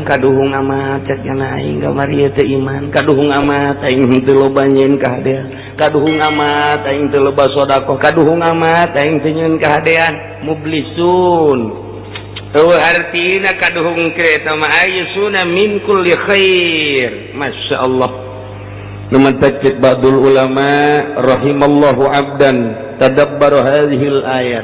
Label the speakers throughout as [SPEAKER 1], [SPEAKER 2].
[SPEAKER 1] kaduhung amat cek cenah aing kamari ieu teh iman, kaduhung amat aing teu loba nyeun kahadean, kaduhung amat aing teu loba sedekah, kaduhung amat aing teu nyeun kahadean, mublisun. Artina kaduhung kereta mah ayyusuna min kulli khair. Masyaallah. Namantakit ba'dul ulama rahimallahu abdan tadabbaru hadhil ayat.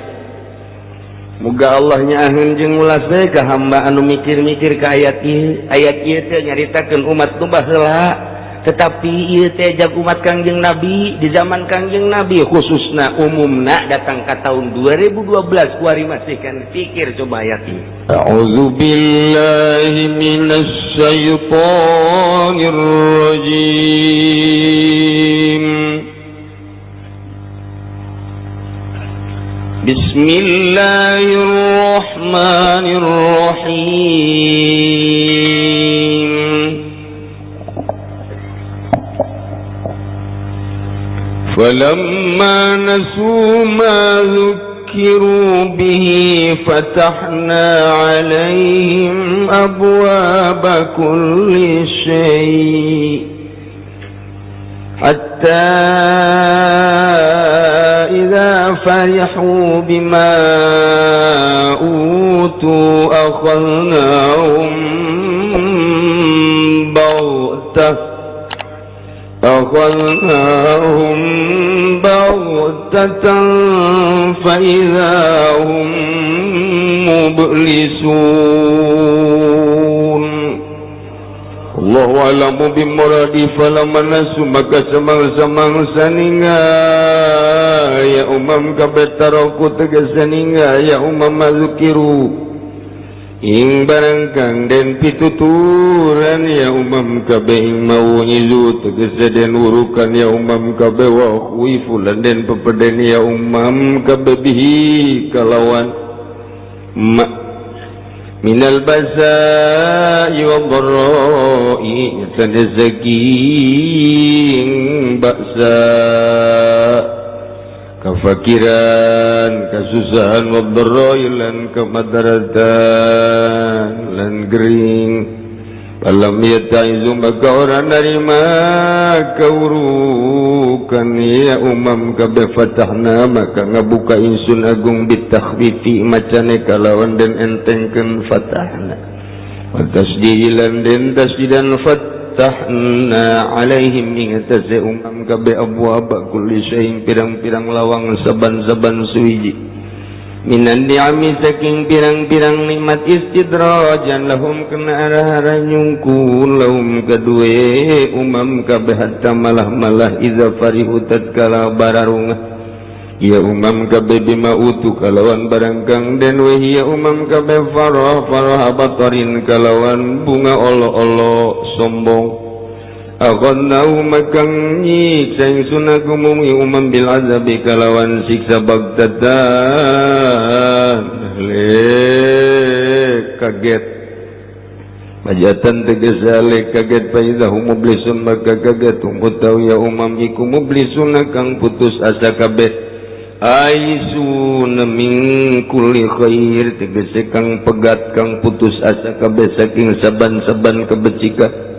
[SPEAKER 1] Muga Allah nyaahkeun jeung ulas we ka hamba anu mikir-mikir ka ayat ieu. Ayat ieu teh nyaritakeun umat nu baheula, tetapi ieu teh jag umat Kangjeng Nabi di zaman Kangjeng Nabi khususna umumna datang ka tahun 2012 kuari masih kan pikir coba ayat ieu. A'udzu billahi minasy syaithanir rajim. Bismillahirrahmanirrahim. Falamma nasu ma ذكروا به فتحنا عليهم أبواب كل شيء حتى إذا فرحوا بما أوتوا أخذناهم بغتة فإذا هم مبلسون. Allahu a'lamu bimuradi. Falamma nasu maka samang-samangsa ya umam kabeh taroku tegese ya umam mazukiru ing barang kang den pituturan ya umam kabeh ing mau nyilu tegese den urukan ya umam kabeh wa khuifulan den pepeden ya umam kabeh bihi kalawan minal basa'i wa dharra'i saking baksa kafakiran kasusahan wa dharra'i lan kemadaratan lan gering. Alam yataizu maka orang nerima kaurukan ya umam kabeh fatahna maka ngabuka insun agung bitakhfifi macane kalawan den entengkeun fatahna wa tasdilan den tasdidan fatahna alaihim ing atase umam kabeh abwaaba kulli syai'in pirang-pirang lawang saban-saban suwiji minan ni'ami saking pirang-pirang nikmat istidrajan lahum kena arah-arah nyungkul lahum kadue umam kabeh hatta malah-malah iza farihu tatkala bararungah ya umam kabeh bima utu kalawan barang kang den we ya umam kabeh farah batarin kalawan bunga olo-olo sombong. Aghadnau makang nyiksa ingsun agumumi umam bil azabi kalawan siksa bagdatan kaget majatan tegese kaget faidahum mublisun maka kaget umputau ya umam iku mublisun kang putus asa kabeh aisun min kulli khair tegese kang pegat kang putus asa kabeh saking saban-saban kebecikan.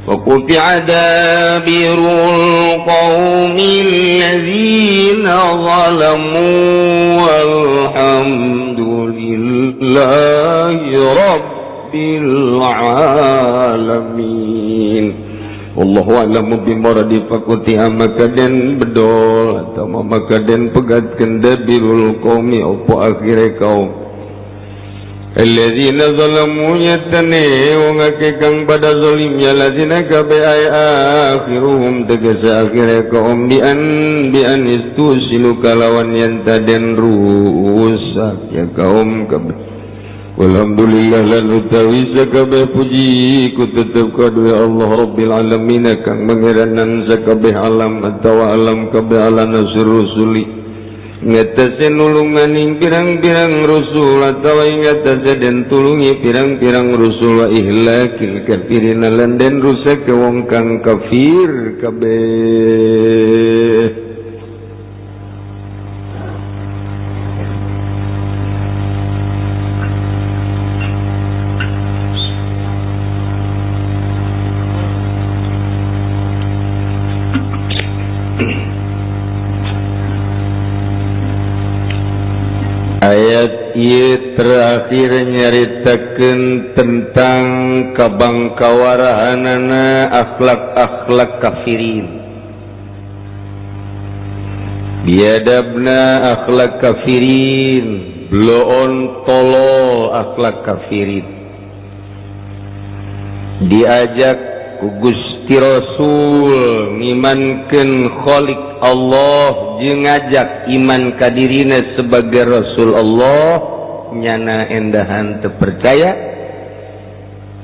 [SPEAKER 1] وَقُطِعَ دَابِرُ الْقَوْمِ الَّذِينَ ظَلَمُوا وَالْحَمْدُ لِلَّهِ رَبِّ الْعَالَمِينَ. Wallahu a'lamu bimuradi. Faquti'a maka den bedol atau maka den pegatkeun dabirul qaumi apa akhire kaum alladzina zalamu yatane wong akeh kang pada zalim ya ladzina kabe ay akhiruhum tegese akhire kaum bi an istusilu kalawan yen taden rusak ya kaum kabeh. Walhamdulillah lan utawi sakabeh puji ku tetep kadue Allah Rabbil alamin kang mangeranan sakabeh alam atawa alam kabeh ala nasr rusuli ngatase nulungan ing pirang-pirang rasul atawa ing ngatase den tulungi pirang-pirang rasul wa ihlakil kafirin lan den rusak wong kang kafir kabeh. ieu terakhir nyaritakeun tentang kabangkawarahanana akhlak-akhlak kafirin. Biadabna akhlak kafirin, bloon tolol akhlak kafirin. Diajak ku Gusti Rasul ngimankeun Khalik Allah jeung ngajak iman ka dirina sebagai Rasul Allah, nyana endahan teu percaya,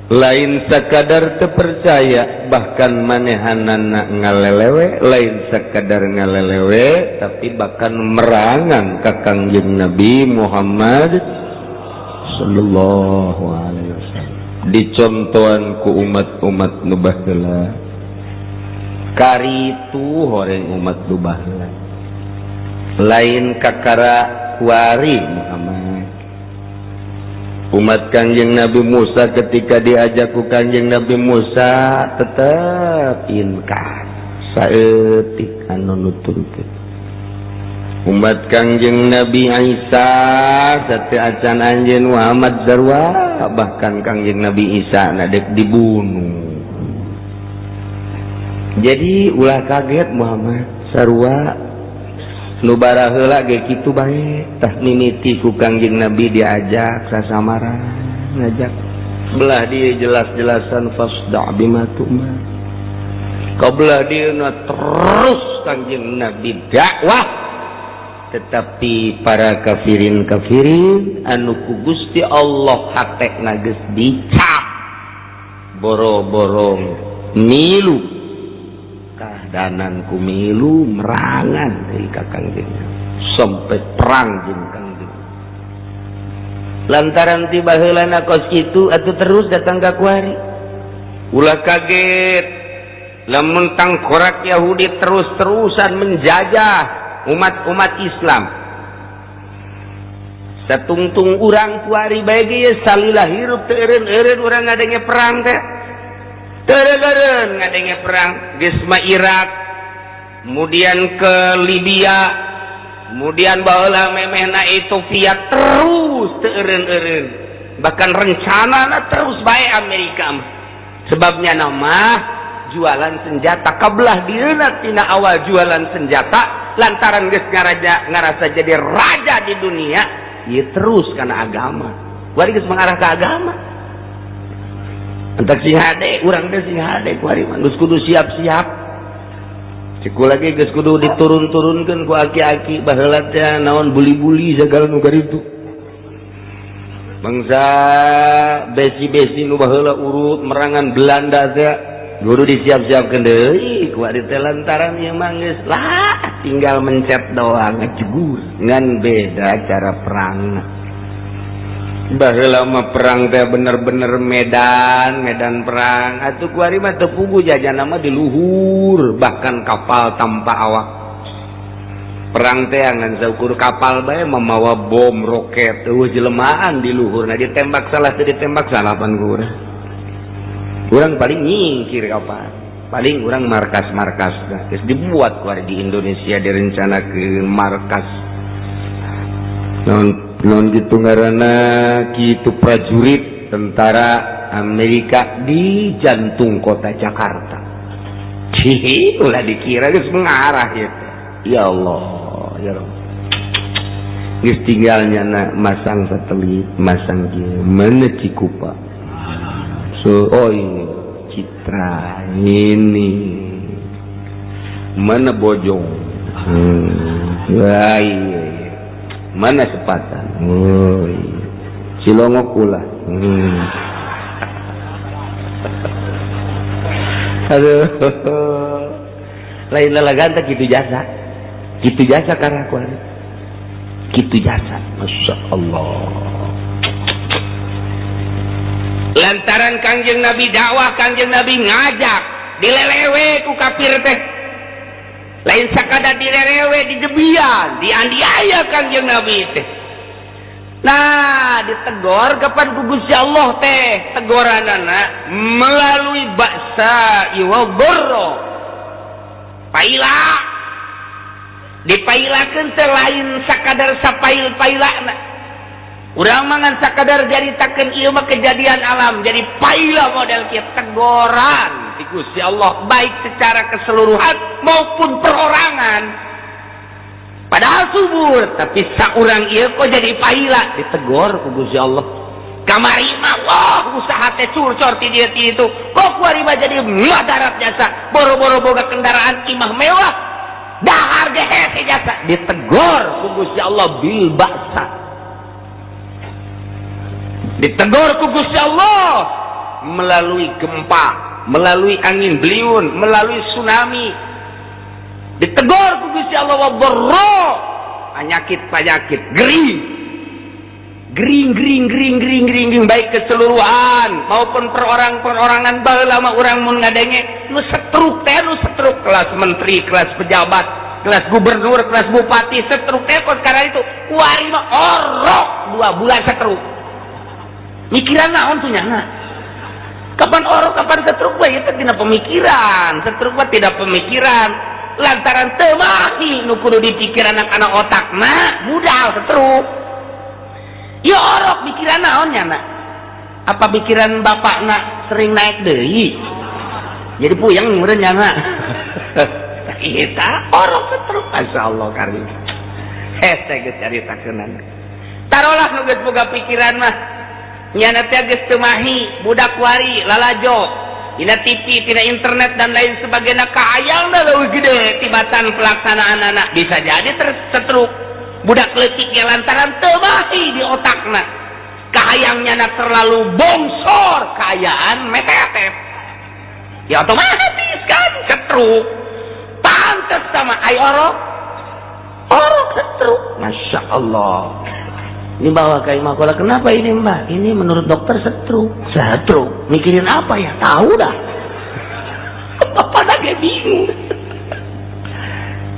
[SPEAKER 1] lain sakadar teu percaya, bahkan manehanana ngalelewe, lain sakadar ngalelewe tapi bahkan merangan ka Kangjeng Nabi Muhammad sallallahu alaihi wasallam. Dicontohan ku umat-umat nu baheula, karitu horeng umat nu baheula, lain kakara kuari Muhammad. Umat Kangjeng Nabi Musa ketika diajak ku Kangjeng Nabi Musa tetap inkar saeutik anu nuturkeun. Umat Kangjeng Nabi Isa sateu acan anjeun Muhammad sarua, bahkan Kangjeng Nabi Isa nadek dibunuh. Jadi ulah kaget Muhammad sarua nu bara heula ge kitu bae, tah mimiti ku Kangjeng Nabi diajak sasamara ngajak belah dia jelas-jelasan fasda' bima tu'mar. Kabelah dia terus Kangjeng Nabi dakwah, tetapi para kafirin anu ku Gusti Allah hatekna geus dicap boro-boro milu kahdanan ku milu merangan deui ka Kangjeng sampai perang jeung Kangjeng. Lantaran ti baheulana kos kitu atuh terus datang ka kuari. Ulah kaget lamun tangkorak Yahudi terus-terusan menjajah umat-umat Islam. Satungtung urang kuari bae ge salila hirup teu eureun urang ngadenge perang teh. Teu eureun ngadenge perang, geus mah Irak, kemudian ke Libya, kemudian baheula memehna Ethiopia, terus teu eureun-eureun. Bahkan rencanana terus bae Amerika mah. Sebabnya nama jualan senjata, kabelah dieuna tina awal jualan senjata lantaran geus ngarasa jadi raja di dunia, ieu terus kana agama. Kuari geus mengarah ke agama. Entak sing hade, urang teh sing hade kuari mah geus kudu siap-siap. Ciku lagi geus kudu diturun-turunkeun ku aki-aki baheula teh naon buli-buli sagala nu garitu. Bangsa besi-besi nu baheula urut merangan Belanda teh kudu disiap-siapkeun deui ku ari teh lantaran ieu mah geus lah tinggal mencet doang ngejegur ngan beda cara perang. Baheula mah perang teh bener-bener medan perang. Atuh kuari mah teu pugu jajanna mah di luhur, bahkan kapal tanpa awak. Perang teh ngan saukur kapal bae mamawa bom roket eueuh jelemaan di luhurna, ditembak salah teu ditembak salapan ku urang. Urang paling nyingkir kapal. Paling urang markas-markas dah. Geus dibuat kuari di Indonesia direncanakeun markas. Non gitu ngaranna kitu prajurit tentara Amerika di jantung kota Jakarta. Cihi ulah dikira geus mengarah ya. Ya Allah, ya Rabb. Geus tinggalnya na masang satelit, masang kieu, mana Cikupa. So, oh ini Citra ini mana Bojong, wah iya. Mana Sepatan, oh iya. Cilongok ulah. Aduh, lain lalagan tak gitu jasa karena aku gitu jasa, masya Allah. Lantaran Kangjeng Nabi dakwah, Kangjeng Nabi ngajak, dilelewe ku kafir teh. Lain sakadar dilelewe, dijebian, dianiaya Kangjeng Nabi teh. Nah, ditegor kapan ku Gusti Allah teh, tegoranana melalui baksa iwa borro. Paila dipailakeun teh lain sakadar sapail-pailana.
[SPEAKER 2] urang mangan sakadar jaritakeun ieu mah kejadian alam jadi paila model kieu teguran di Gusti Allah baik secara keseluruhan maupun perorangan padahal subur tapi saurang ieu kok jadi paila ditegur ku Gusti Allah kamari mah wah usaha teh curcor ti dieu ti itu kok kuari mah jadi madarat jasa boro-boro boga kendaraan imah mewah dahar ge hese jasa ditegur ku Gusti Allah bil ba'sa ditegur ku Gusti Allah melalui gempa melalui angin beliun melalui tsunami ditegur ku Gusti Allah wa dharra penyakit gering baik keseluruhan maupun perorangan baheula mah urang mun ngadenge nu setruk kelas menteri kelas pejabat kelas gubernur kelas bupati setruk teh karena itu kuari mah orok 2 bulan setruk mikiran naon tuh nyana kapan orok kapan setruk we itu tina pemikiran setruk mah tidak pemikiran lantaran teu mahi nu kudu dipikir anak-anak otakna budal setruk ya orok pikiran naonnya nak apa pikiran bapak nak sering naik deui jadi puyeng meureunnya nak kita orok setruk masyaallah karim hese geus caritakeun tarolah nu geus boga pikiran mah nyana teh geus teu mahi budak wari lalajo dina TV tina internet dan lain sebagainya kaayangna leuwih gede tibatan pelaksanaan anak bisa jadi tersetruk budak leutik yang lantaran teu mahi di otakna kahayangnya na terlalu bongsor kaayaan metetet ya otomatis kan setruk pantes sama ai orok setruk Masya Allah ini bawa ke imah kola kenapa ini mbak ini menurut dokter setruk mikirin apa ya tahu dah apa lagi bingung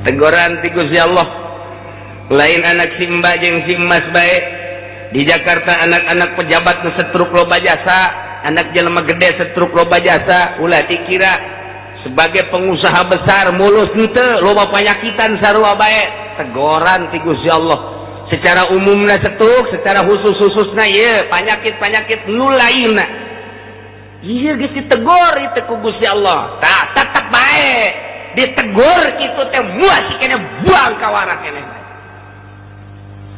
[SPEAKER 2] teguran ti Gusti Allah lain anak si mbak jeung si emas bae di Jakarta anak-anak pejabat nu setruk loba jasa anak jelema gede setruk loba jasa ulah dikira sebagai pengusaha besar mulus henteu loba panyakitan sarua bae teguran ti Gusti Allah secara umumna setruk secara khusus-khususna ieu penyakit-penyakit nu lainna ieu geus ditegur itu ku Gusti Allah tah tetep bae ditegur kitu teh moal sikene buang ka warah keneh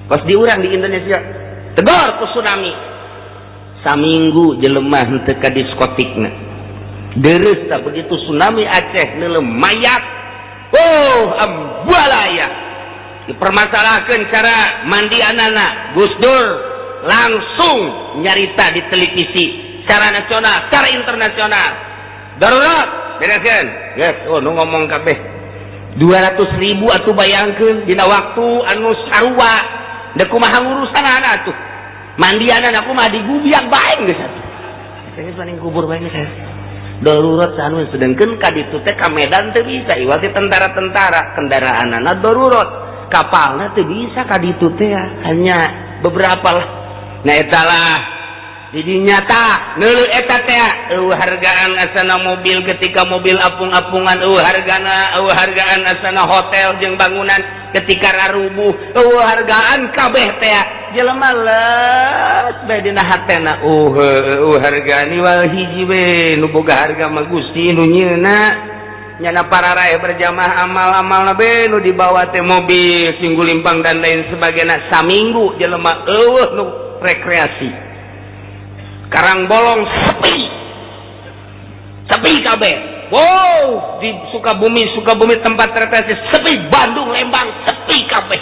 [SPEAKER 2] pas diurang di Indonesia tegur ku tsunami saminggu jelema henteu ka diskotikna deres tak begitu tsunami Aceh neuleuh mayat ambalaya dipermasalahkeun cara mandianana Gus Dur langsung nyarita di televisi secara nasional secara internasional darurat bereskeun geus nu ngomong kabeh 200.000 atuh bayangkeun dina waktu anu sarua da kumaha ngurusanana atuh mandianana kumaha digubiak bae geus atuh geus paling kubur bae geus darurat sanu sedengkeun ka ditu teh ka Medan teu bisa iwal teh tentara-tentara kendaraanana darurat kapalna teu bisa ka ditu teh hanya beberapa lah nah eta lah di dinya tah neuleuh eta teh hargaan asana mobil ketika mobil apung-apungan hargaan asana hotel jeung bangunan ketika rarubuh hargaan kabeh teh jelema leus bae dina hatena hargaan ieu hiji we nu boga harga mah Gusti nu nyieuna nyana para rae berjamaah amal-amalna be nu dibawa teh mobil singgu limpang dan lain sebagainya saminggu jelema nu rekreasi Karang Bolong sepi kabeh wow di Sukabumi tempat rekreasi sepi Bandung Lembang sepi kabeh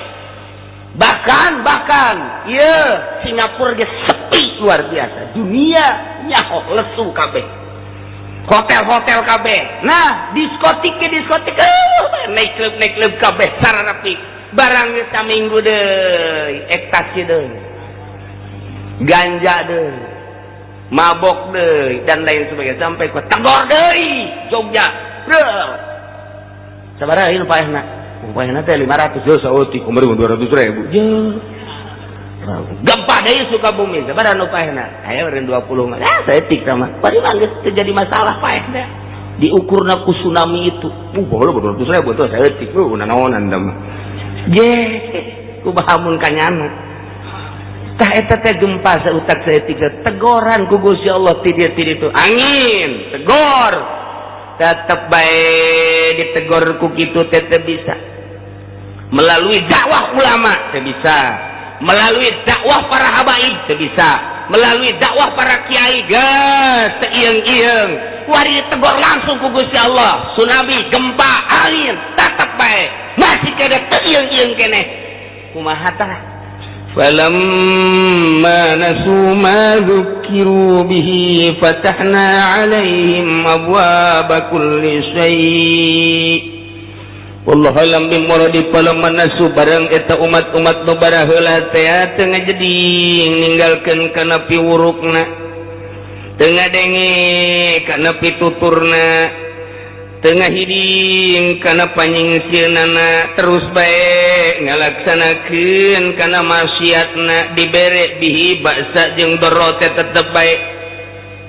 [SPEAKER 2] bahkan iya Singapura ge sepi luar biasa dunia nyaho lesu kabeh hotel kabeh nah diskotik naik klub kabeh sarana rapi barang geus saminggu deui ekstasi deui ganja deui mabok deui dan lain sebagainya sampai ke Tagor deui Jogja bro sabaraha ieu paehna teh 500 yo saeutik kumaha 200.000 jeung gempa deui Sukabumi sabaraha nu paehna aya eureun 20 mah saeutik sama bari mah geus teu jadi masalah paehna diukurna ku tsunami itu baheula 200.000 tuh saeutik naonan da mah ye kumaha mun kanyana tah eta teh gempa sautak saeutik tegoran ku Gusti Allah ti dieu itu angin tegor tetep bae ditegor ku kitu teh teu bisa melalui dakwah ulama teu bisa melalui dakwah para habaib teu bisa melalui dakwah para kiai geus teu ieung-ieung wari ditegor langsung ku Gusti Allah tsunami gempa angin tetep bae masih kada teu ieung-ieung keneh kumaha tah فَلَمَّا نَسُوا مَا ذُكِّرُوا بِهِ فَتَحْنَا عَلَيْهِمْ أَبْوَابَ كُلِّ شَيْءٍ Wallahu a'lam bishawab. Falamma nasu barang eta umat-umat nu baraheula teh teu ngajading ninggalkeun kana piwurukna teu ngadenge kana pituturna teu ngahiding kana panyingsieunana terus bae ngalaksanakeun kana maksiatna dibere bihi ba'sa jeung doro teh tetep bae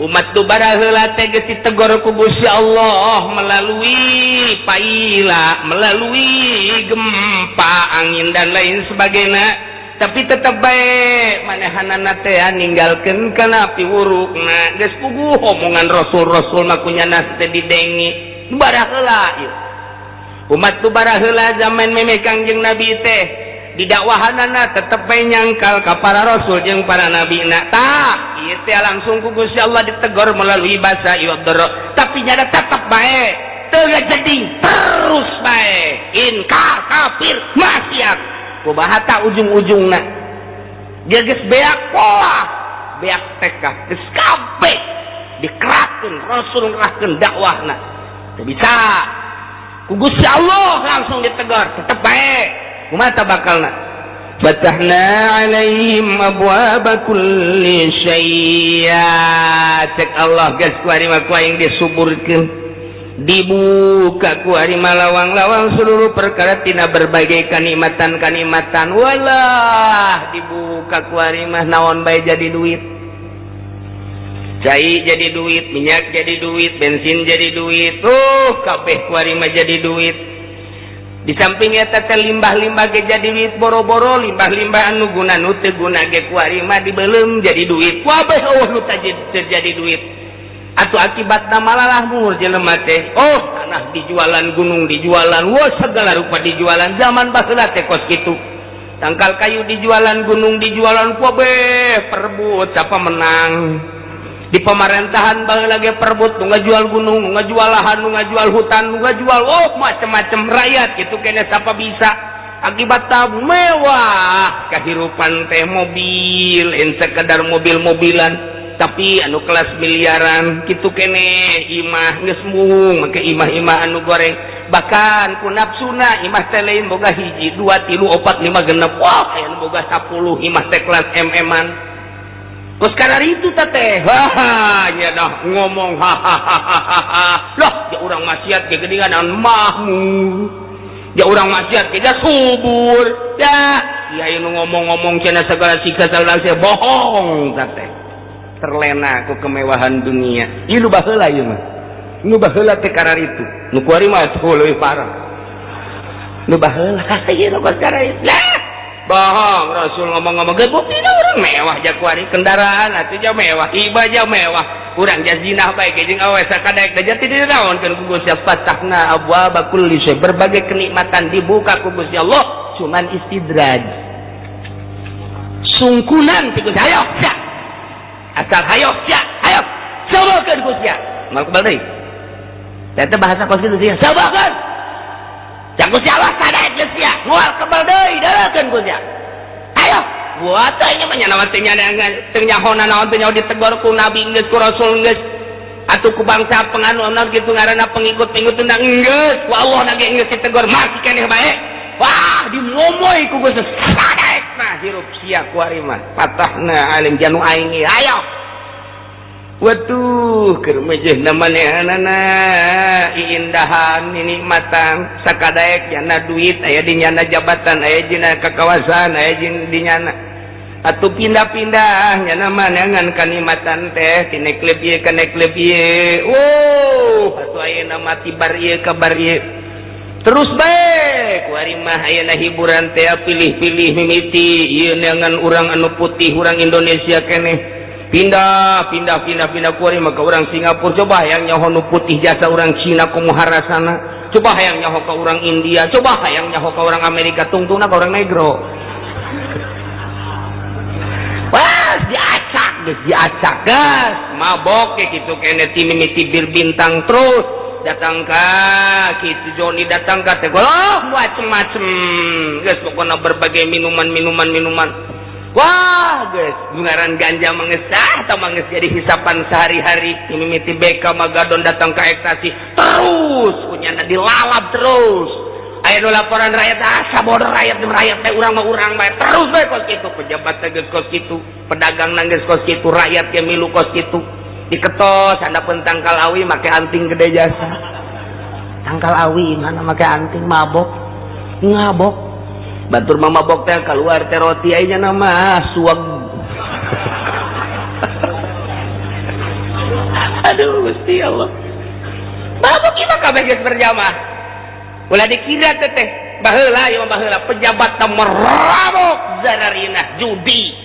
[SPEAKER 2] umat tu baraheula teh geus ditegor ku Gusti Allah melalui paila melalui gempa angin dan lain sebagainya tapi tetep bae manehanana teh ninggalkeun kana piwurukna geus puguh omongan rasul-rasul mah kunyana teh didengi baraheula ieu umat tu baraheula zaman meme Kangjeng Nabi teh didakwahanana tetep bae nyangkal ka para rasul jeung para nabina tah ieu teh langsung ku Gusti Allah ditegor melalui basa iwadoro tapi nyada tetep bae teu ngajading terus bae inkar kafir maksiat kumaha tah ujung-ujungna dia geus beak pola beak tekah geus kabeh dikerakeun rasul ngerahkeun dakwahna teu bisa ku Gusti Allah langsung ditegor tetep bae kumaha bakalna fatahna alaihim abwaaba kulli syai' cek Allah geus ku ari mah ku aing disuburkeun dibuka ku ari mah lawang-lawang seluruh perkara tina berbagai kanikmatan-kanikmatan walah dibuka ku ari mah naon bae jadi duit cai jadi duit, minyak jadi duit, bensin jadi duit, kabeh kuari mah jadi duit. Di samping eta teh limbah-limbah ge jadi duit boro-boro, limbah-limbah anu guna nu teu guna ge kuari mah dibeuleum jadi duit. Kabeh nu jadi duit. Atuh akibatna malalah mur jelema teh. Tanah dijualan, gunung dijualan, segala rupa dijualan. Zaman baheula teh kos kitu. Tangkal kayu dijualan, gunung dijualan, kabeh perebut siapa menang. Di pemerintahan baheula lagi perebut nu ngajual gunung, nu ngajual lahan, nu ngajual hutan, nu ngajual macam-macam rakyat gitu kene siapa bisa akibatna mewah kahirupan teh mobil en sekedar mobil-mobilan tapi anu kelas miliaran gitu kene imah geus mung make imah-imah anu goreng bahkan ku nafsuna imah teh lain boga hiji 2 3 4 5 genep anu boga 10 imah teh kelas MM-an. Terus karena itu teh, nya dah ngomong hahaha, loh, ya orang maksiat ke gedean mahmu, ya orang maksiat ke subur, ya, iya nu ngomong-ngomong cina segala siksa segala saya bohong teh, terlena ku kemewahan dunia, ieu nu baheula ieu mah, nu baheula teh karena itu, nu kuari mah leuwih parah, nu baheula ieu nu karena itu, bohong Rasul ngomong-ngomong ge buktina urang mewah jakuari kendaraan atuh ja mewah ibadah mewah urang jazinah bae ge jeung awe sakadaek da jati dinaonkeun ku Gusti fatahna abwaaba kulli syai' berbagai kenikmatan dibuka ku Gusti Allah cuman istidraj sungkunan ti Gusti hayo sia asal hayo sia hayo sabakeun Gusti mal kebal deui eta bahasa konstitusi sabakeun cak Gusti Allah sadaek geus sia moal kebal deui darekeun Gusti ayo buat aing mah nyana teh teu nyahona naon teh nyaho ditegor ku nabi geus ku rasul geus atuh ku bangsa penganuan kitu ngaranna pengikut-pengikut tendang geus ku Allah na ge geus ditegor masih keneh bae wah dimomoy ku Gusti sadaek nah hirup sia ku ari mah patahna alim janu aing ayo waduh keur mejeh manehanana iindahan nikmatan sakadaek yana duit aya di nyana jabatan aya dina kakawasan aya di nyana atuh pindah-pindah nyana manangan kanikmatan teh ti neklep ieu ka neklep ieu atuh ayeuna mah ti bar ieu ka bar ieu terus baik kuari mah ayeuna hiburan teh pilih-pilih mimiti ieu neangan urang anu putih urang Indonesia keneh pindah kuari mah ka urang Singapura coba hayang nyaho nu putih jasa urang Cina kumaha rasana coba hayang nyaho ka urang India coba hayang nyaho ka urang Amerika tungtungna ka urang negro wah diacak gas mabok kitu keneh ti mimiti bir bintang terus datang ka kitu Joni datang ka teh macem-macem geus pokona berbagai minuman wah geus ngaran ganja mengesah atau manges jadi hisapan sehari-hari mimiti beka magadon datang ka ekstasi terus kunyana dilalap terus aya nu laporan rakyat sabodo rakyat teh urang mah urang bae terus bae kos kitu pejabat teh geus kos kitu pedagang nang geus kos kitu rakyat ge milu kos kitu diketos handapun tangkal awi make anting gede jasa tangkal awi mana make anting mabok ngabok batur mah mabok teh keluar teh roti aya nama suag aduh Gusti Allah mabok ieu kabeh geus berjamaah ulah dikira teh baheula ieu baheula pejabat teh merabok zararina judi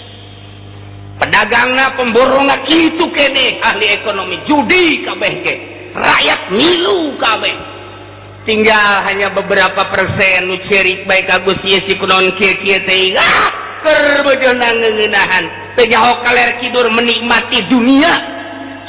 [SPEAKER 2] pedagangna pemborongna kitu kene ahli ekonomi judi kabeh ge rakyat milu kabeh tinggal hanya beberapa persen nu cerik bae ka Gusti Yesus kunaon kieu teh keur beunang ngeunahan teh nyaho kaler kidur menikmati dunia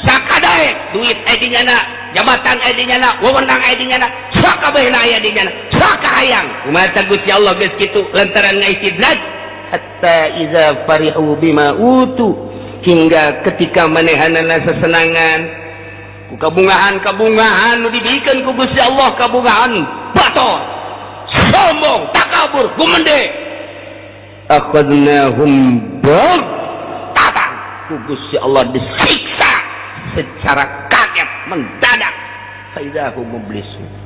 [SPEAKER 2] sakadaek duit aya di nyana jabatan aya di nyana wewenang aya di nyana sakabehna aya di nyana sakahayang kumaha Gusti Allah geus kitu lantaran ngaistidraj hatta iza farihu bima utu hingga ketika manehanana sesenangan ku kabungahan nu dibikeun ku Gusti Allah kabungahan bator sombong takabur gumende akhadnahum baghtatan ku Gusti Allah disiksa secara kaget mendadak faidahum mublisun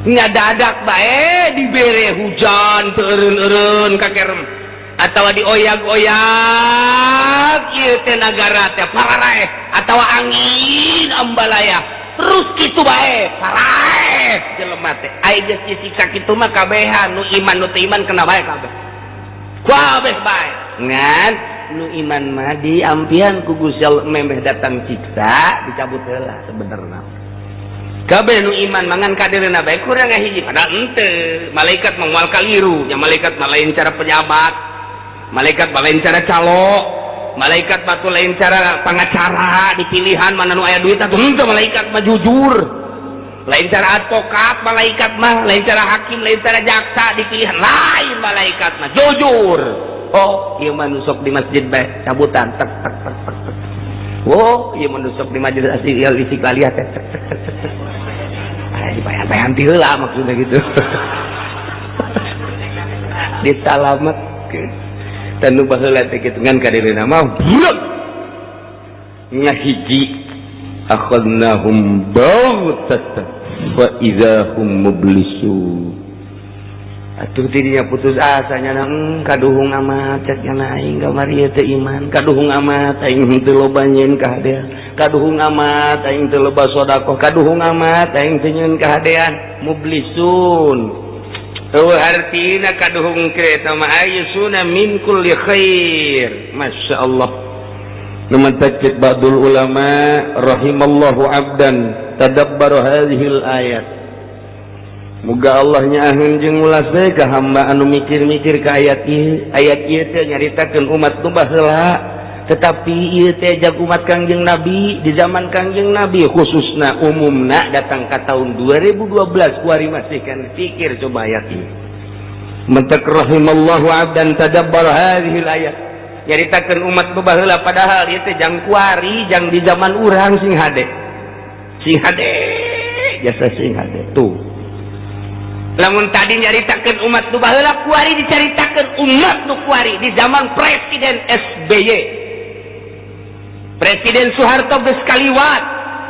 [SPEAKER 2] ngadadak bae dibere hujan teureun-eureun kakerem atawa dioyag-oyag ieu teh nagara teh pararaeh atawa angin ambalaya terus kitu bae pararaeh jelema teh aya geus disiksa kitu mah kabehan nu iman nu teu iman kena bae kabeh kabeh bae ngan nu iman mah diampian ku Gusti Allah memeh datang siksa dicabut heula sebenarna kabeh nu iman mangan kaderna bae kurang ngahiji padahal henteu malaikat moal kaliru nya malaikat lain cara pejabat malaikat lain cara calo malaikat batu lain cara pangacara dipilihan mana nu aya duit atuh henteu malaikat mah jujur lain cara advokat malaikat mah lain cara hakim lain cara jaksa dipilihan lain malaikat mah jujur oh ieu mah nu sok di masjid bae cabutan tek tek tek tek oh ieu mah nu sok di majelis istiqlaliyah tek tek tek tek dibayang-bayang ti heula maksudnya gitu ditalamet dan nu baheula teh kitu ngan kadirina mah budak ngahiji akhadnahum baghtatan fa idzahum mublisun atuh tidinya putus asa nya kaduhung amat cek nya aing kamari teu iman kaduhung amat aing teu loba nyeun kahadean kaduhung amat aing teu loba sedekah kaduhung amat aing teu nyeun kahadean mublisun teu artina kaduhung kre eta mah ayyusuna min kulli khair masyaallah namun tajid ba'dul ulama rahimallahu abdan tadabbar hadhil ayat muga Allah nyaahkeun jeung ulas bae ka hamba anu mikir-mikir ka ayat ieu teh nyaritakeun umat nu baheula tetapi ieu teh jag umat Kangjeng Nabi di zaman Kangjeng Nabi khususna umumna datang ka tahun 2012 kuari masih kan pikir coba ayat ieu mentak rahimallahu abdan tadabbar hadhil ayat nyaritakeun umat nu baheula padahal ieu teh jang kuari jang di zaman urang sing hade jasa sing hade tuh lamun tadi nyaritakeun umat nu baheula kuari dicaritakeun umat nu kuari di zaman Presiden SBY Presiden Soeharto geus kaliwat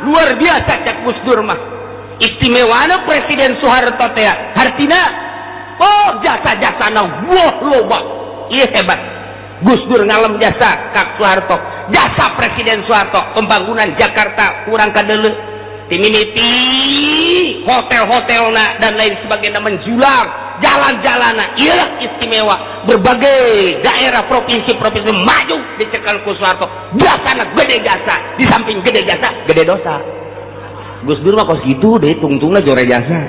[SPEAKER 2] luar biasa cak Gus Dur mah istimewana Presiden Soeharto teh hartina oh jasa-jasana wah loba ieu hebat Gus Dur ngalem jasa ka Soeharto jasa Presiden Soeharto pembangunan Jakarta kurang kadeuleu timimiti hotel-hotelna dan lain sebagainya menjulang, jalan-jalanna ieu istimewa, berbagai daerah provinsi-provinsi maju dicekal ku Soeharto, biasana gede jasa, di samping gede jasa gede dosa. Gus Dur mah kos gitu deh, tungtungna jore jasa.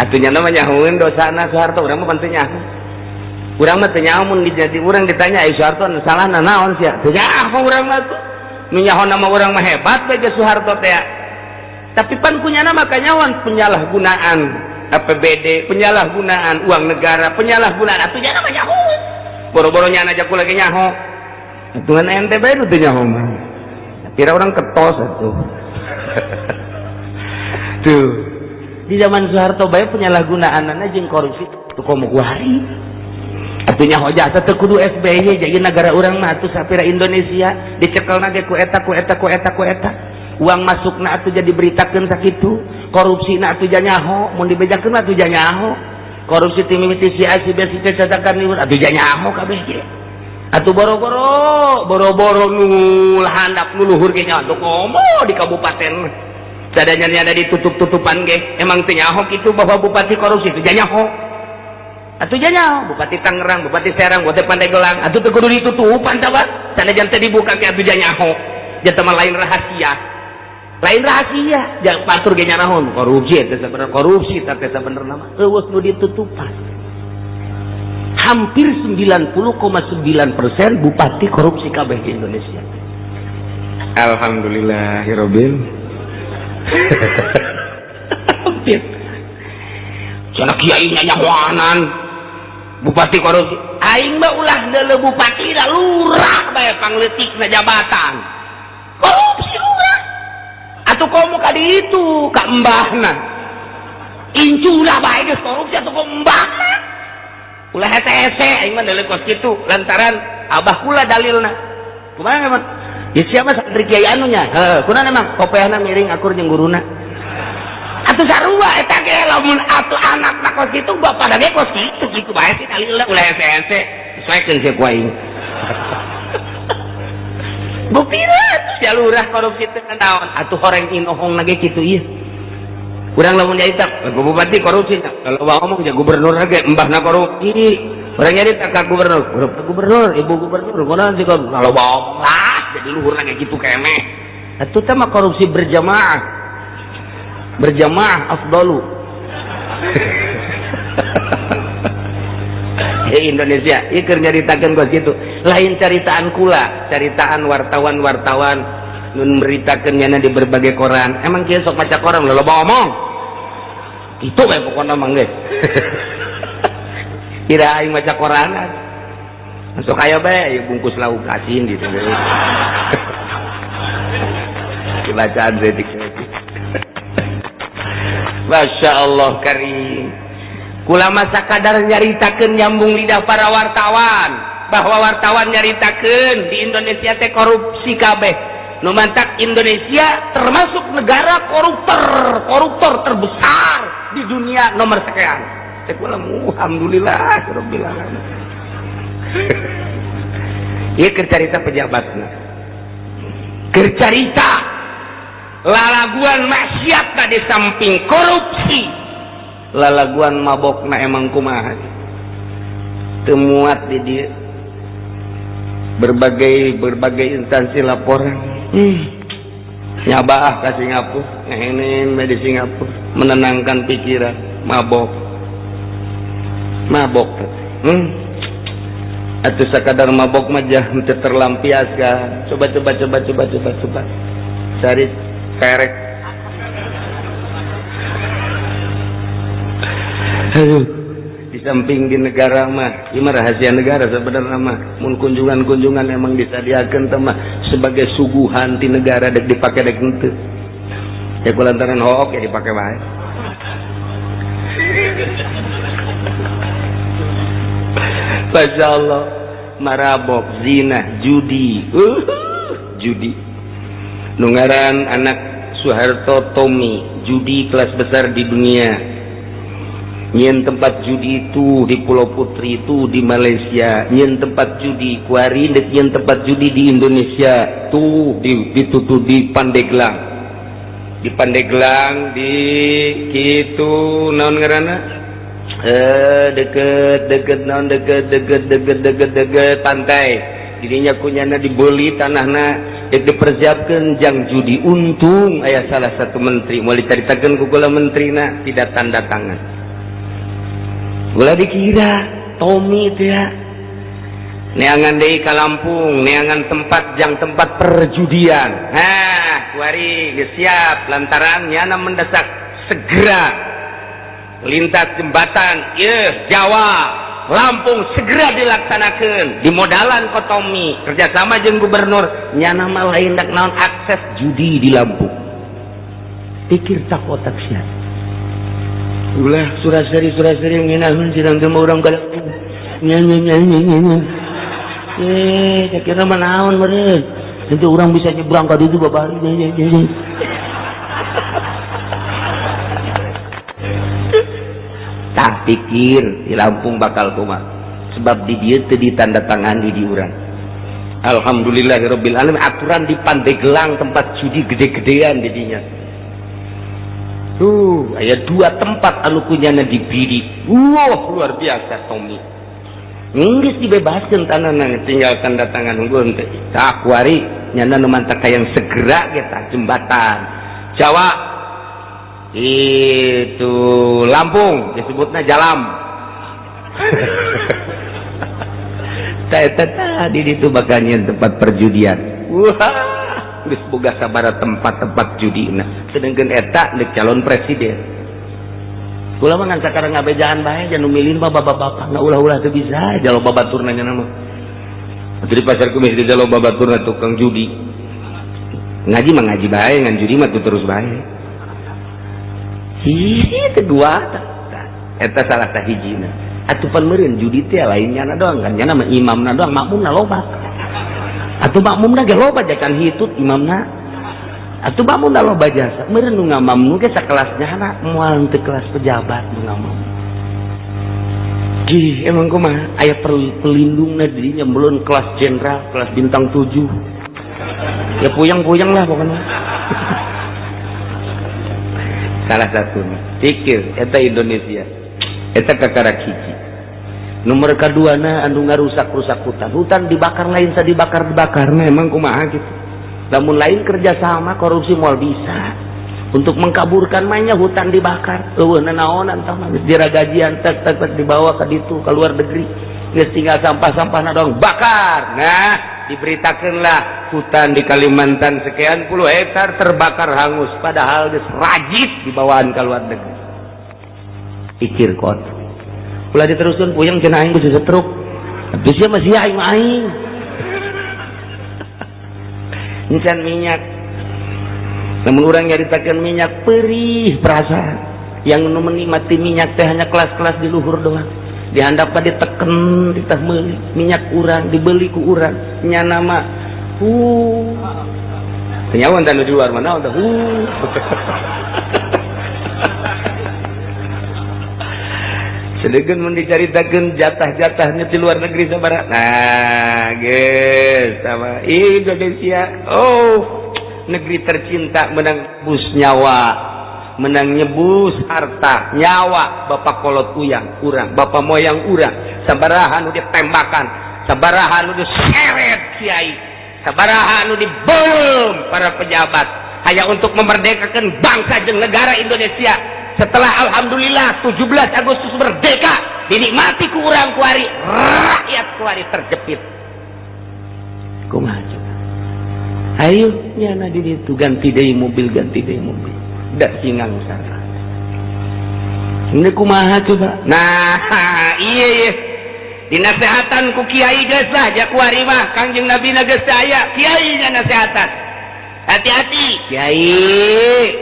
[SPEAKER 2] Atunya namanya nyahoeun dosana Soeharto, urang mah penting nyaho. Urang mah teu nyaho mun jadi urang ditanya ai Soeharto salahna naon sia? Teu nyaho urang mah tuh. Nu nyaho nama urang mah hebat bae Soeharto teh. Tapi pan kunyana mah kanyawan penyalahgunaan APBD, penyalahgunaan uang negara, penyalahgunaan atunya nama nyaho. Boro-boro nyana aja ku lagi nyaho. Atuan ente bae nu teu nyaho mah. Kira orang ketos atuh. Tuh. Di zaman Soeharto bae penyalahgunaanana jeung korupsi teu komo ku hari. Atunya hoja teu kudu SBY jadi negara urang mah atuh sapira Indonesia dicekelna ge ku eta. Uang masukna atuh jadi beritakeun sakitu, korupsina atuh janyaho, mun dibejakeun atuh janyaho. Korupsi ti mimiti si A si B si C catakan liwur atuh janyaho kabeh ge. Atuh boro-boro nu handap nu luhur ge nya atuh komo di kabupaten. Sadayana ada ditutup-tutupan ge, emang teu nyaho kitu bahwa bupati korupsi teu janyaho. Atuh janyaho, bupati Tangerang, bupati Serang, bupati Pandeglang, atuh teu kudu ditutupan coba. Sanajan teu dibuka ge atuh janyaho. Jata mah lain rahasia. Lain rahasia. Jangan patur ge nyanaon korupsi teh sabenerna korupsi teh sabenerna mah eueus nu ditutupan. Hampir 90,9% bupati korupsi kabeh di Indonesia.
[SPEAKER 1] Alhamdulillahirabbil.
[SPEAKER 2] Hampir. Cenah kiai nyanyahoanan bupati korupsi. Aing mah ulah deuleu bupati da lurah bae pangleutikna jabatan. Korupsi lurah. Atuh komo ka ditu ka embahna. Inculah bae geus korupsi atuh ka embahna. Ulah hese-hese aing mah deuleu kos kitu lantaran abah kula dalilna. Kumaha emang? Ya siapa santri kiai anu nya? Heuh, kunaon emang kopehna miring akur jeung guruna. Atuh sarua eta ge lamun atuh anakna kos kitu bapak ge kos kitu bae sih dalilna ulah hese-hese. Sesuaikeun sia ku aing. Buktina jalurah korupsi teh naon? Atuh horeng inohong lagi kitu ieu. Urang lamun nyarita bupati korupsi, kalau ngomong ja gubernur ge embahna korupsi. Urang nyarita ka gubernur, ibu gubernur, kunaon sih kalau ngomong lah jadi luhur lagi kitu kemeh. Atuh teh mah korupsi berjamaah. Berjamaah afdalu. Indonesia ieu keur nyaritakeun kos kitu. Lain caritaan kula, caritaan wartawan-wartawan nun beritakeun nyana di berbagai koran. Emang kieu sok maca koran loba omong. Itu bae pokona mah geus. Kira aing maca koranan. Masuk aya bae bungkus lauk asin gitu. Bacaan detik. Masya Allah karim. Kula masa kadar nyaritakeun nyambung lidah para wartawan bahwa wartawan nyaritakeun di Indonesia teh korupsi kabeh. Nu mantak Indonesia termasuk negara koruptor terbesar di dunia nomor sekian. Teh kula alhamdulillah rabbil alamin. Ieu keur carita pejabatna. Keur carita lalaguan maksiatna di samping korupsi. Lalaguan mabokna emang kumaha teu muat di dieu. Berbagai instansi laporan nyabaah ka Singapura ngehenen di Singapura menenangkan pikiran mabok atuh sakadar mabok mah jah teu terlampiaskan. Coba cari kerek. Aduh, di samping di negara mah, ini rahasia negara sebenarnya mah. Mun kunjungan emang disadiakeun teh mah sebagai suguhan ti negara dek dipake dek henteu. Ya kulantaran hook ya dipake bae. Masya Allah, marabok, zina, judi, judi. Nungaran anak Soeharto Tommy, judi kelas besar di dunia. Nyen tempat judi itu di Pulau Putri itu di Malaysia, nyen tempat judi kuari, nyen tempat judi di Indonesia tuh di Pandeglang. Di Pandeglang di gitu naon ngaranna? Deket pantai. Dirinya kunyana dibeli tanahna dipersiapkan jang judi. Untung aya salah satu menteri mau dicaritakeun ku kula menterina tidak tanda tangan. Gula dikira Tommy itu ya neangan deui ka Lampung, neangan tempat perjudian. Nah, kuari geus siap lantaran nyana mendesak segera lintas jembatan Jawa Lampung segera dilaksanakan di modalan ko Tommy kerjasama jeung gubernur nyana mah lain dak naon akses judi di Lampung. Pikir tak otak sia. Ulah surasari nginahun sidang teu urang ka nya. Saya kira manaon meureun. Tentu urang bisa nyebrang ka ditu babari. Tak pikir di Lampung bakal kumaha. Sebab di dieu teu ditandatangani di urang. Alhamdulillahirabbil alamin aturan di Pandeglang tempat judi gede-gedean di dinya. Aya 2 tempat anu kunyana dibidik. Luar biasa Tommy. Geus dibebaskeun tanahna tinggal tanda tangan unggul teh. Tah kuari nyana nu mantak hayang segera eta jembatan Jawa itu Lampung disebutna Jalam. Tadi itu bakannya tempat perjudian. Wah. Geus boga sabaraha tempat-tempat judina sedengkeun eta deuk calon presiden. Kula mah ngan sakarang ngabejaan bae jan nu milih mah bapak-bapak ulah-ulah teu bisa jalo babaturna nya mah. Atuh di pasar kumis di jalo babaturna tukang judi. Ngaji mah ngaji bae ngan judi mah terus bae. Teu dua eta salah sahijina. Atuh pan meureun judi teh lainnya doang kan nya mah imamna doang makmumna loba. Atuh makmumna ge loba jakan hitut imamna. Atuh makmumna loba jasa. Meureun nu ngamamnu ge sakelas nyana moal teu kelas pejabat nu ngamam. Emang kumaha aya pelindungna dirinya belum kelas jenderal, kelas bintang 7. Ya puyeng-puyeng lah pokoknya. Salah satunya pikir eta Indonesia. Eta kakarak hiji. Nomor kaduana anu ngarusak-rusak hutan dibakar lain sa dibakar nah emang kumaha gitu. Lamun lain kerjasama korupsi moal bisa untuk mengkaburkan mainnya hutan dibakar eueuh naonan tah mah diragajian tek dibawa ke ditu ke luar negeri geus tinggal sampah-sampahna doang bakar. Nah diberitakeunlah hutan di Kalimantan sekian puluh hektar terbakar hangus padahal geus rajis dibawaan ke luar negeri. Pikir kot ulah diteruskan puyeng cenah aing geus setruk. Terus sia masih aing. Encan minyak. Namun orang nyaritakeun minyak perih perasaan. Yang nu menikmati minyak teh hanya kelas-kelas di luhur doang. Dihandap diteken ditah meuli minyak urang dibeli ku urang. Nya nama Kenyawan tanu di luar mana udah sedangkan mun dicaritakeun jatah-jatahnya di luar negeri sabaraha. Nah, geus sama Indonesia. Negeri tercinta menang bus nyawa, menang nyebus harta, nyawa bapak kolot uyang urang, bapak moyang urang, sabaraha nu ditembakan, sabaraha nu diseret kiai, sabaraha nu dibom para pejabat hanya untuk memerdekakan bangsa jeung negara Indonesia. Setelah alhamdulillah 17 Agustus merdeka dinikmati ku urang kuari rakyat kuari terjepit. Kumaha coba? Ayo nyana di ditu ganti deui mobil da singang sarua. Ini kumaha coba? Nah, iya dinasehatan ku kiai geus lah ja kuari mah Kangjeng Nabi na geus aya kiai nya nasehatan. Hati-hati kiai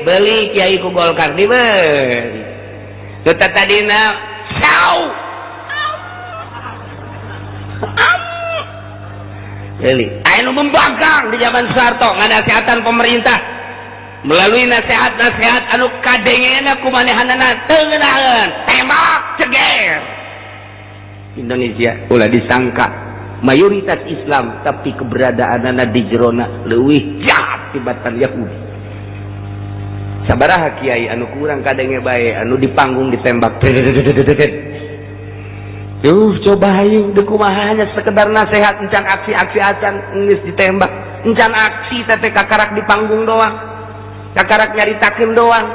[SPEAKER 2] beli kiai ku Golkar dibeli tuta tadina sau beli aya nu membangkang di zaman Soeharto nganasehatan pemerintah melalui nasihat-nasihat anu kadengena kumanehanana teunaheun tembak ceger. Indonesia ulah disangka mayoritas Islam tapi keberadaanana di jerona leuwih jahat tibatan Yahudi. Sabaraha kiai anu kurang kadenge bae anu di panggung ditembak. Coba hayang deuk kumaha nya sekedar nasihat encan aksi-aksi acan geus ditembak. Encan aksi teh kakarak di panggung doang. Kakarak nyaritakeun doang.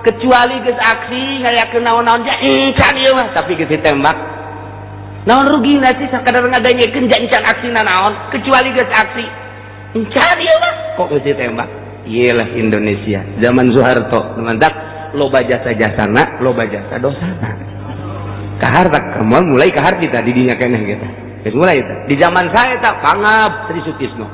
[SPEAKER 2] Kecuali geus aksi ngayakeun naon-naon ja encan ieu mah tapi geus ditembak. Naon rugina sih sakadar ngadanyekeun ja encan aksina naon kecuali geus aksi. Encan ieu mah kok geus ditembak. Iyalah Indonesia zaman Soeharto ngandak loba jasa-jasana loba jasa dosana. Kahar tak kamu mulai kahar kita di dinya keneh kita. Geus mulai eta. Di zaman saya tak pangab Tri Sutisno.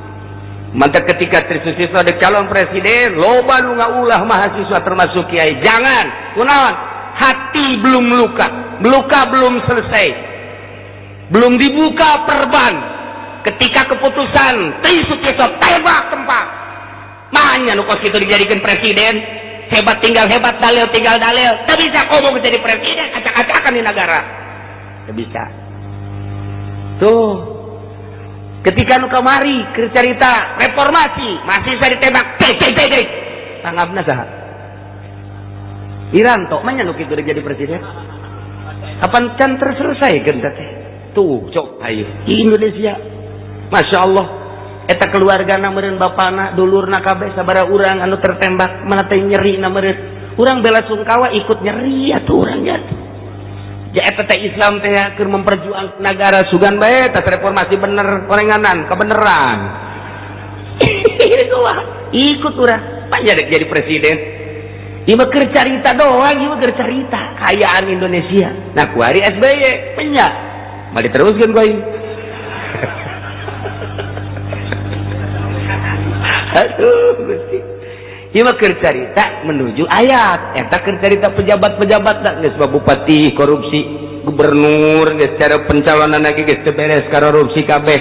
[SPEAKER 2] Mantap ketika Tri Sutisno ada calon presiden, loba nu ngaulah mahasiswa termasuk kiai. Jangan, kunaon? Hati belum meluka, meluka belum selesai. Belum dibuka perban. Ketika keputusan Tri Sutisno tembak tempat. Mahanya nu kos kitu dijadikan presiden. Hebat tinggal hebat, dalil tinggal dalil. Tak bisa ngomong jadi presiden, acak-acakan di negara. Tak bisa. Tuh. Ketika nu kamari keur carita reformasi, masih bisa ditembak. Cek. Tanggapna saha? Wiranto mah nya nu kitu jadi presiden. Kapan can terselesaikeun teh? Tuh, cok ayo. Di Indonesia. Masya Allah. Eta keluargana meureun bapana dulurna kabeh sabaraha urang anu tertembak mana teh nyerina meureun urang bela sungkawa ikut nyeri atuh urang nya ja eta teh Islam teh keur memperjuang negara sugan bae tas reformasi bener orenganan kebeneran ikut urang panjang jadi presiden ieu mah keur carita doang ieu mah keur carita kayaan Indonesia nah kuari SBY penya mari teruskeun goi. Aduh, Gusti. Ieu mah keur carita menuju ayat. Eta keur carita pejabat-pejabat da geus bupati korupsi, gubernur geus cara pencalonan lagi geus teu beres korupsi kabeh.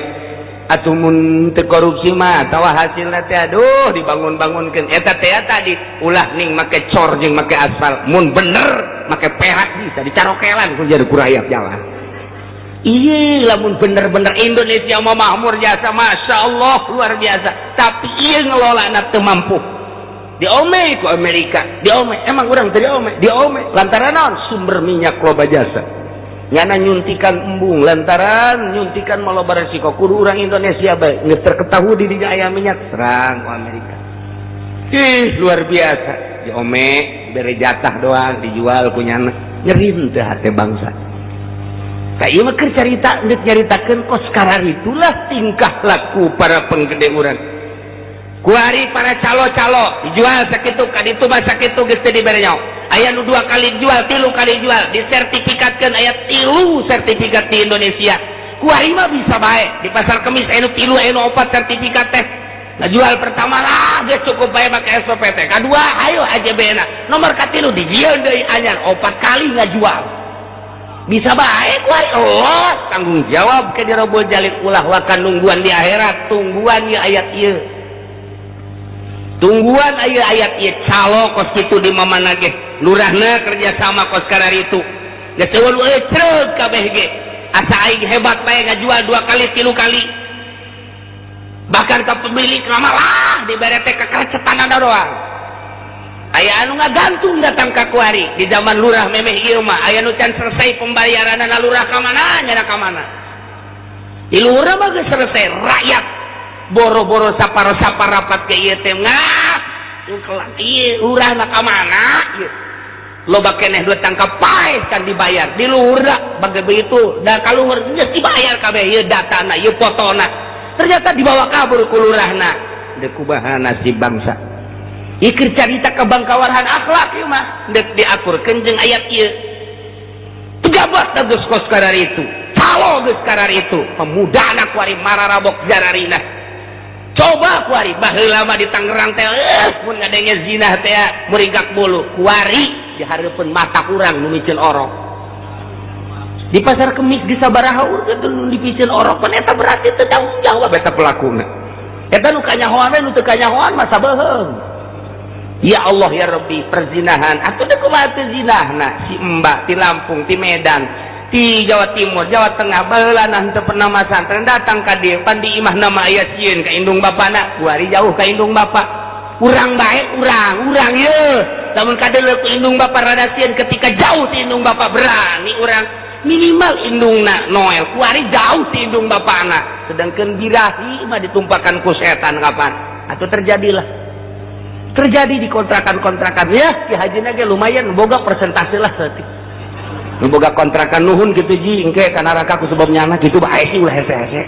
[SPEAKER 2] Atuh mun teu korupsi mah tawa hasilna teh aduh dibangun-bangunkeun. Eta teh tadi ulah ning make cor jeung make aspal. Mun bener make PH bisa dicarokelan ku jadi ku rakyat jalan. Iya, lamun bener-bener Indonesia mau makmur jasa, masya Allah luar biasa. Tapi iya ngelola anak teu mampu. Diome ku Amerika, diome. Emang orang teu diome. Lantaran naon? Sumber minyak loba jasa. Nyana nyuntikan embung, lantaran nyuntikan maloba resiko. Kudu orang Indonesia bae, geus terketahui di dinya aya minyak serang ku Amerika. Ih, luar biasa. Diome, bere jatah doang, dijual ku nyana. Nyerim teh hate bangsa. Kayak mah keur carita ngeut nyaritakeun kos karar itulah tingkah laku para penggede urang. Kuari para calo-calo dijual sakitu ka ditu mah sakitu geus teu dibere nyaho. Aya nu 2 kali jual, 3 kali jual, disertifikatkeun aya 3 sertifikat di Indonesia. Kuari mah bisa bae di pasar kemis aya nu 3 aya nu 4 sertifikat teh. Ngajual pertama lah geus cukup bae make SOP teh. Kadua ayo AJB-na. Nomor katilu dijieun deui anyar 4 kali ngajual. Bisa baik kuari Allah tanggung jawab ke dirobol jalid ulah wakan nungguan di akhirat tungguan ya ayat ieu tungguan aya ayat ieu calo kos kitu di mamana ge lurahna kerja sama kos karar itu geus teu ceuk kabeh ge asa aing hebat bae ngajual 2 kali 3 kali bahkan ka pemilik malah dibere teh kekercetanana doang. Aya anu ngagantung datang ka kuari di zaman lurah memeh ieu mah aya nu can selesai pembayaranna lurah ka mana nyana ka mana. Di lurah mah geus selesai rakyat boro-boro saparo-saparapat ke ieu teh ngah. Ieu lurahna ka mana ieu. Loba keneh duit tangkap paes kan dibayar di lurah bage begitu da kaluhur geus dibayar kabeh ieu datana ieu fotona. Ternyata dibawa kabur ku lurahna. Deuk kumaha nasib bangsa. Ikir carita kebangkawaran akhlak ieu mah deuk diaturkeun jeung ayat ieu. Pejabat geus kos karar itu, calo geus karar itu, pemudana kuari mararabok jararina. Coba kuari baheula mah di Tangerang teh mun ngadenge zina teh muringak bulu, kuari di hareupeun mata urang nu micin orok. Di pasar kemis di sabaraha urang nu dipicin orok pan eta berarti teu tanggung jawab eta pelakuna. Eta nu kanyahoan we nu teu kanyahoan mah sabeuheung. ya Allah ya Rabbi perzinahan atuh teh kumaha teu zinahna si Mbak ti Lampung ti Medan ti Jawa Timur Jawa Tengah baheula henteu pernah masantren datang ka dieu pan di imah nama aya sieun ka indung bapana kuari jauh ka indung bapa urang bae urang ye lamun kadeuleu ku indung bapa rada sieun ketika jauh ti indung bapa berani urang minimal indungna Noel kuari jauh ti indung bapana sedangkeun birahi mah ditumpakan ku setan kapan atuh terjadi di kontrakan-kontrakan ya Ki Hajina ge lumayan boga persentase lah setik nu boga kontrakan nuhun gitu ji engke kana raka ku sebab nyana gitu bae sih ulah hese-hese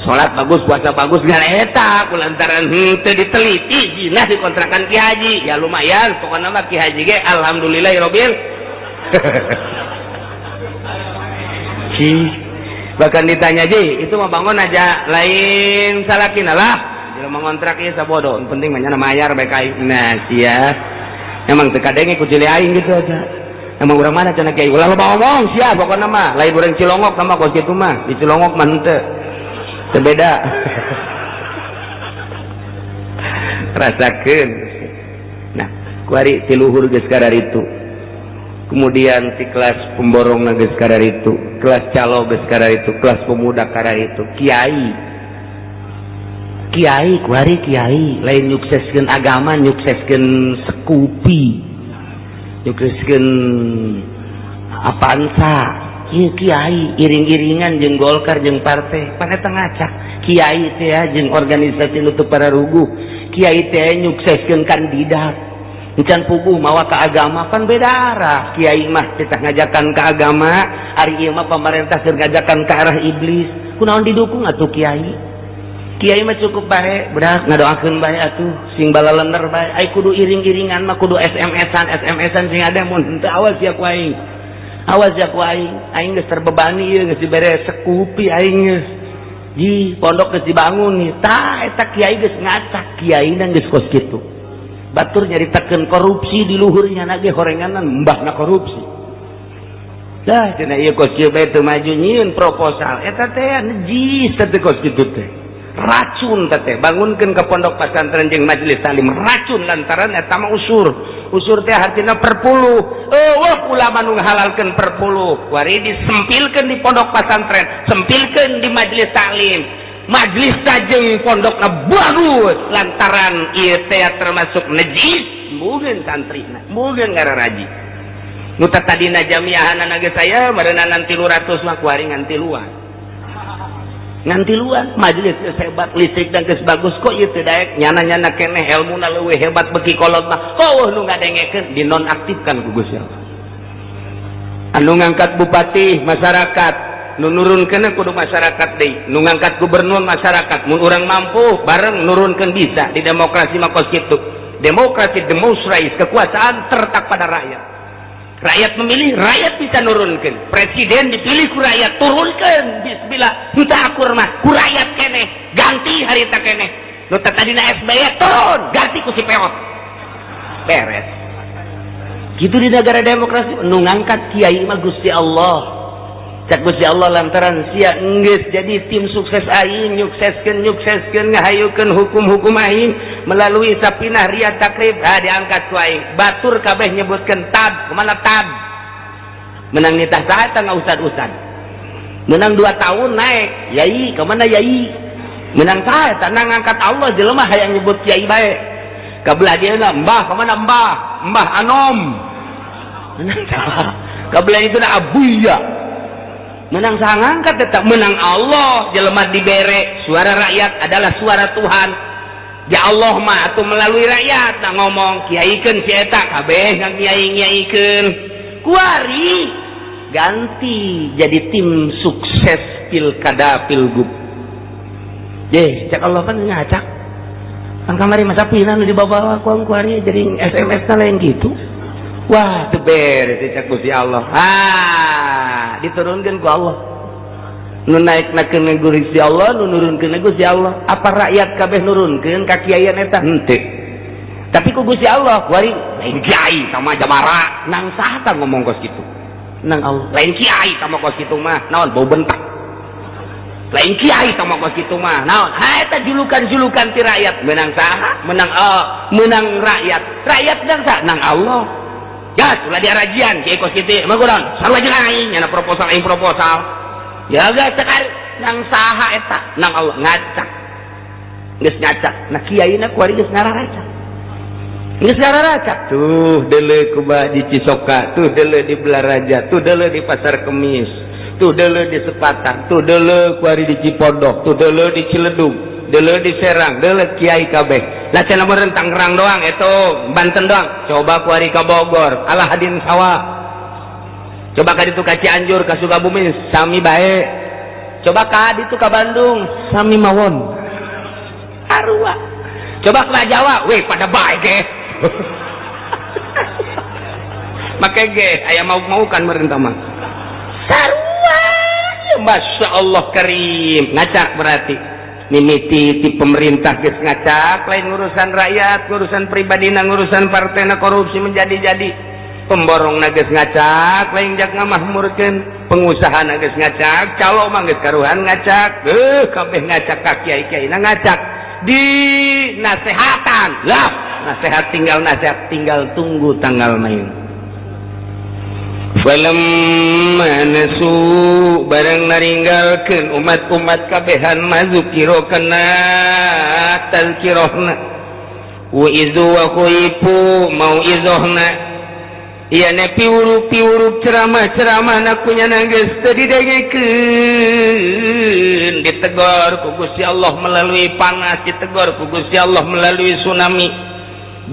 [SPEAKER 2] salat bagus puasa bagus ngan eta kulantaran teu diteliti zina di kontrakan Ki Haji ya lumayan pokona mah Ki Haji ge alhamdulillahirabbil bahkan ditanya ji itu mah bangun aja lain salakina lah mengontrak ieu sabodo penting mah nyana mayar bae ka nah sia emang teu kadenge ku cili aing gitu aja emang urang mana cenah kiai ulah loba ngomong sia pokona mah lain urang Cilongok sama kos kitu mah di Cilongok mah henteu teu beda rasakeun nah kuari ti luhur geus kararitu kemudian ti kelas pemborong geus kararitu kelas calo geus kararitu kelas pemuda kararitu kiai kuari kiai lain nyukseskeun agama nyukseskeun sekupi nyukseskeun apansa ieu kiai iring-iringan jeung Golkar jeung partai pan eta ngacak kiai teh jeung organisasi nu teu pararuguh kiai teh nyukseskeun kandidat encan puguh mawa ka agama pan beda arah kiai mah teh ngajakan ka agama ari ieu mah pamarentah keur ngajakan ka arah iblis kunaon didukung atuh kiai mah cukup bae bedak ngadoakeun bae atuh sing balalener bae ai kudu iring-iringan mah kudu SMS-an sing ada mun henteu awas ya ku aing aing geus terbebani ieu geus dibere sekupi aing geus di pondok geus dibangun nih tah eta kiai geus ngacak kiaina geus kos kitu batur nyaritakeun korupsi di luhurnya na ge horenganan mbahna korupsi dah cenah ieu kos kieu bae teu maju nyieun proposal eta teh najis teh kos kitu teh racun teh bangunkeun ke pondok pesantren jeung majelis taklim racun lantaran eta mah usur teh hartina perpuluh wah ulama nu ngahalalkeun perpuluh kuari disempilkeun di pondok pesantren sempilkeun di majelis taklim majelis sajeng pondokna bagus lantaran ieu teh termasuk najis mungkin santrina mungkin ngararaji nu tadina jamiahanna ge saya meureunan 300 mah kuari ngan tiluan majelis hebat listrik dan geus bagus kok ieu teh daek nyana-nyana keneh elmuna leuwih hebat beki kolot mah nu ngadengekeun dinonaktifkan ku Gusti Allah anu ngangkat bupati masyarakat nu nurunkeun kudu masyarakat deui nu ngangkat gubernur masyarakat mun urang mampu bareng nurunkeun bisa di demokrasi mah kos kitu demokrasi demonstrasi kekuasaan terletak pada rakyat memilih, rakyat bisa nurunkan. Presiden dipilih ku rakyat, turunkan. Bismillah, nuta akur mah, ku rakyat keneh, ganti harita keneh. Nuta tadina SBY turun, ganti ku si peot. Beres. Gitu di negara demokrasi, nu ngangkat kiai mah Gusti Allah. Cak Gusti Allah lantaran sia enggeus jadi tim sukses aing nyukseskeun ngahayukeun hukum-hukum aing melalui sapinah riyad takrib diangkat ku aing batur kabeh nyebutkeun tab kemana tab menang nitah saha eta ngausad-usad menang 2 tahun naik yai kemana yai menang saha eta ngangkat Allah jelema hayang nyebut kiai bae kabelah dieuna mbah kemana mbah anom menang saha kabelah itu na abuya menang saha ngangkat tetap menang Allah jelema dibere suara rakyat adalah suara Tuhan ya Allah mah atuh melalui rakyat nak ngomong kiaikeun si eta kabeh ngiai-ngiaikeun kuari ganti jadi tim sukses pilkada pilgub cek Allah kan ngacak kan kamari masa pina nu dibawa ku kuari jadi SMS na lain gitu wah teu beres cek Gusti Allah diturunkeun ku Allah nu naiknakeun Gusti Allah nu nurunkeun Gusti Allah apa rakyat kabeh nurunkeun ka kiaian eta henteu tapi ku Gusti Allah kuari lain kiai sama jamara nang saha ngomong kos kitu nang Allah lain kiai sama kos kitu mah naon bau bentak lain kiai sama kos kitu mah naon eta julukan-julukan ti rakyat menang saha menang rakyat dan saha nang Allah gas ulah diarajian kiai kos kitu mah kunaon sarua jeung aing nya proposal ya gas sekali nang saha eta nang Allah ngacak geus ngacak nah kiaina ku ari geus ngararacak geus ngararacak tuh deuleu kumaha di Cisoka tuh deuleu di Belaraja tuh deuleu di Pasar Kemis tuh deuleu di Sepatan tuh deuleu ku ari di Cipondok tuh deuleu di Ciledug deuleu di Serang deuleu kiai kabeh lah cenah meureun Tangerang doang eto Banten doang coba ku ari ka Bogor alah hadin sawah coba ka ditu ka Cianjur ka Sukabumi sami bae coba ka ditu ka Bandung sami mawon arua coba ka Jawa weh pada bae ge make ge aya mau kan meureun tah mah sarua Masya Allah karim ngacak berarti mimiti ti pemerintah geus ngacak lain urusan rakyat urusan pribadi nang urusan partai na korupsi menjadi-jadi pemborong na geus ngacak lain jak ngamahmurkeun pengusaha na geus ngacak calo mah geus karuhan ngacak kabeh ngacak ka kiai-kiai na ngacak di nasehatan lah nasihat tinggal tunggu tanggal main falamma nasu barang naringgalkeun umat-umat kabehan mazukiro kana tazkirahna wa izu wa khaifu mau'izohna ieu piwurup ceramah-ceramah na kunya geus teu didengekeun ditegor ku Gusti Allah melalui panas ditegor ku Gusti Allah melalui tsunami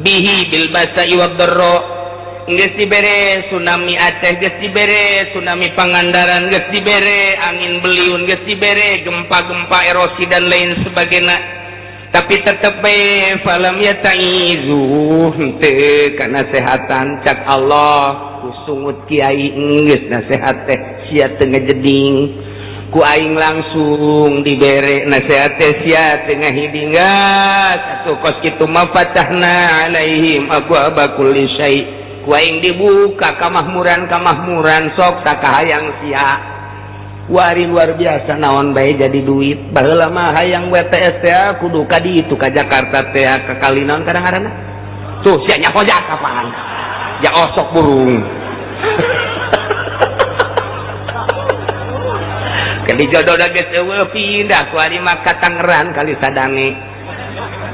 [SPEAKER 2] bihi bil basa'i wad dharra geus dibere tsunami Aceh geus dibere tsunami Pangandaran geus dibere angin beliun geus dibere gempa-gempa erosi dan lain sebagainya tapi tetep bae falam yataizu henteu kana sehatan cak Allah ku sungut kiai geus nasehat teh sia teu ngajeding ku aing langsung dibere nasehat teh sia teu ngahidinggas atuh kos kitu mah fatahna alaihim abwaaba kulli syai' ku aing dibuka kamahmuran sok sakahayang sia wari luar biasa naon bae jadi duit baheula mah hayang WTS teh kudu ka ditu ka Jakarta teh ka kalinaon kadang-kadang tuh sia nya pojak apaan ya osok burung kali jodoh da geus eueuh pindah ku ari mah ka Tangerang kali sadane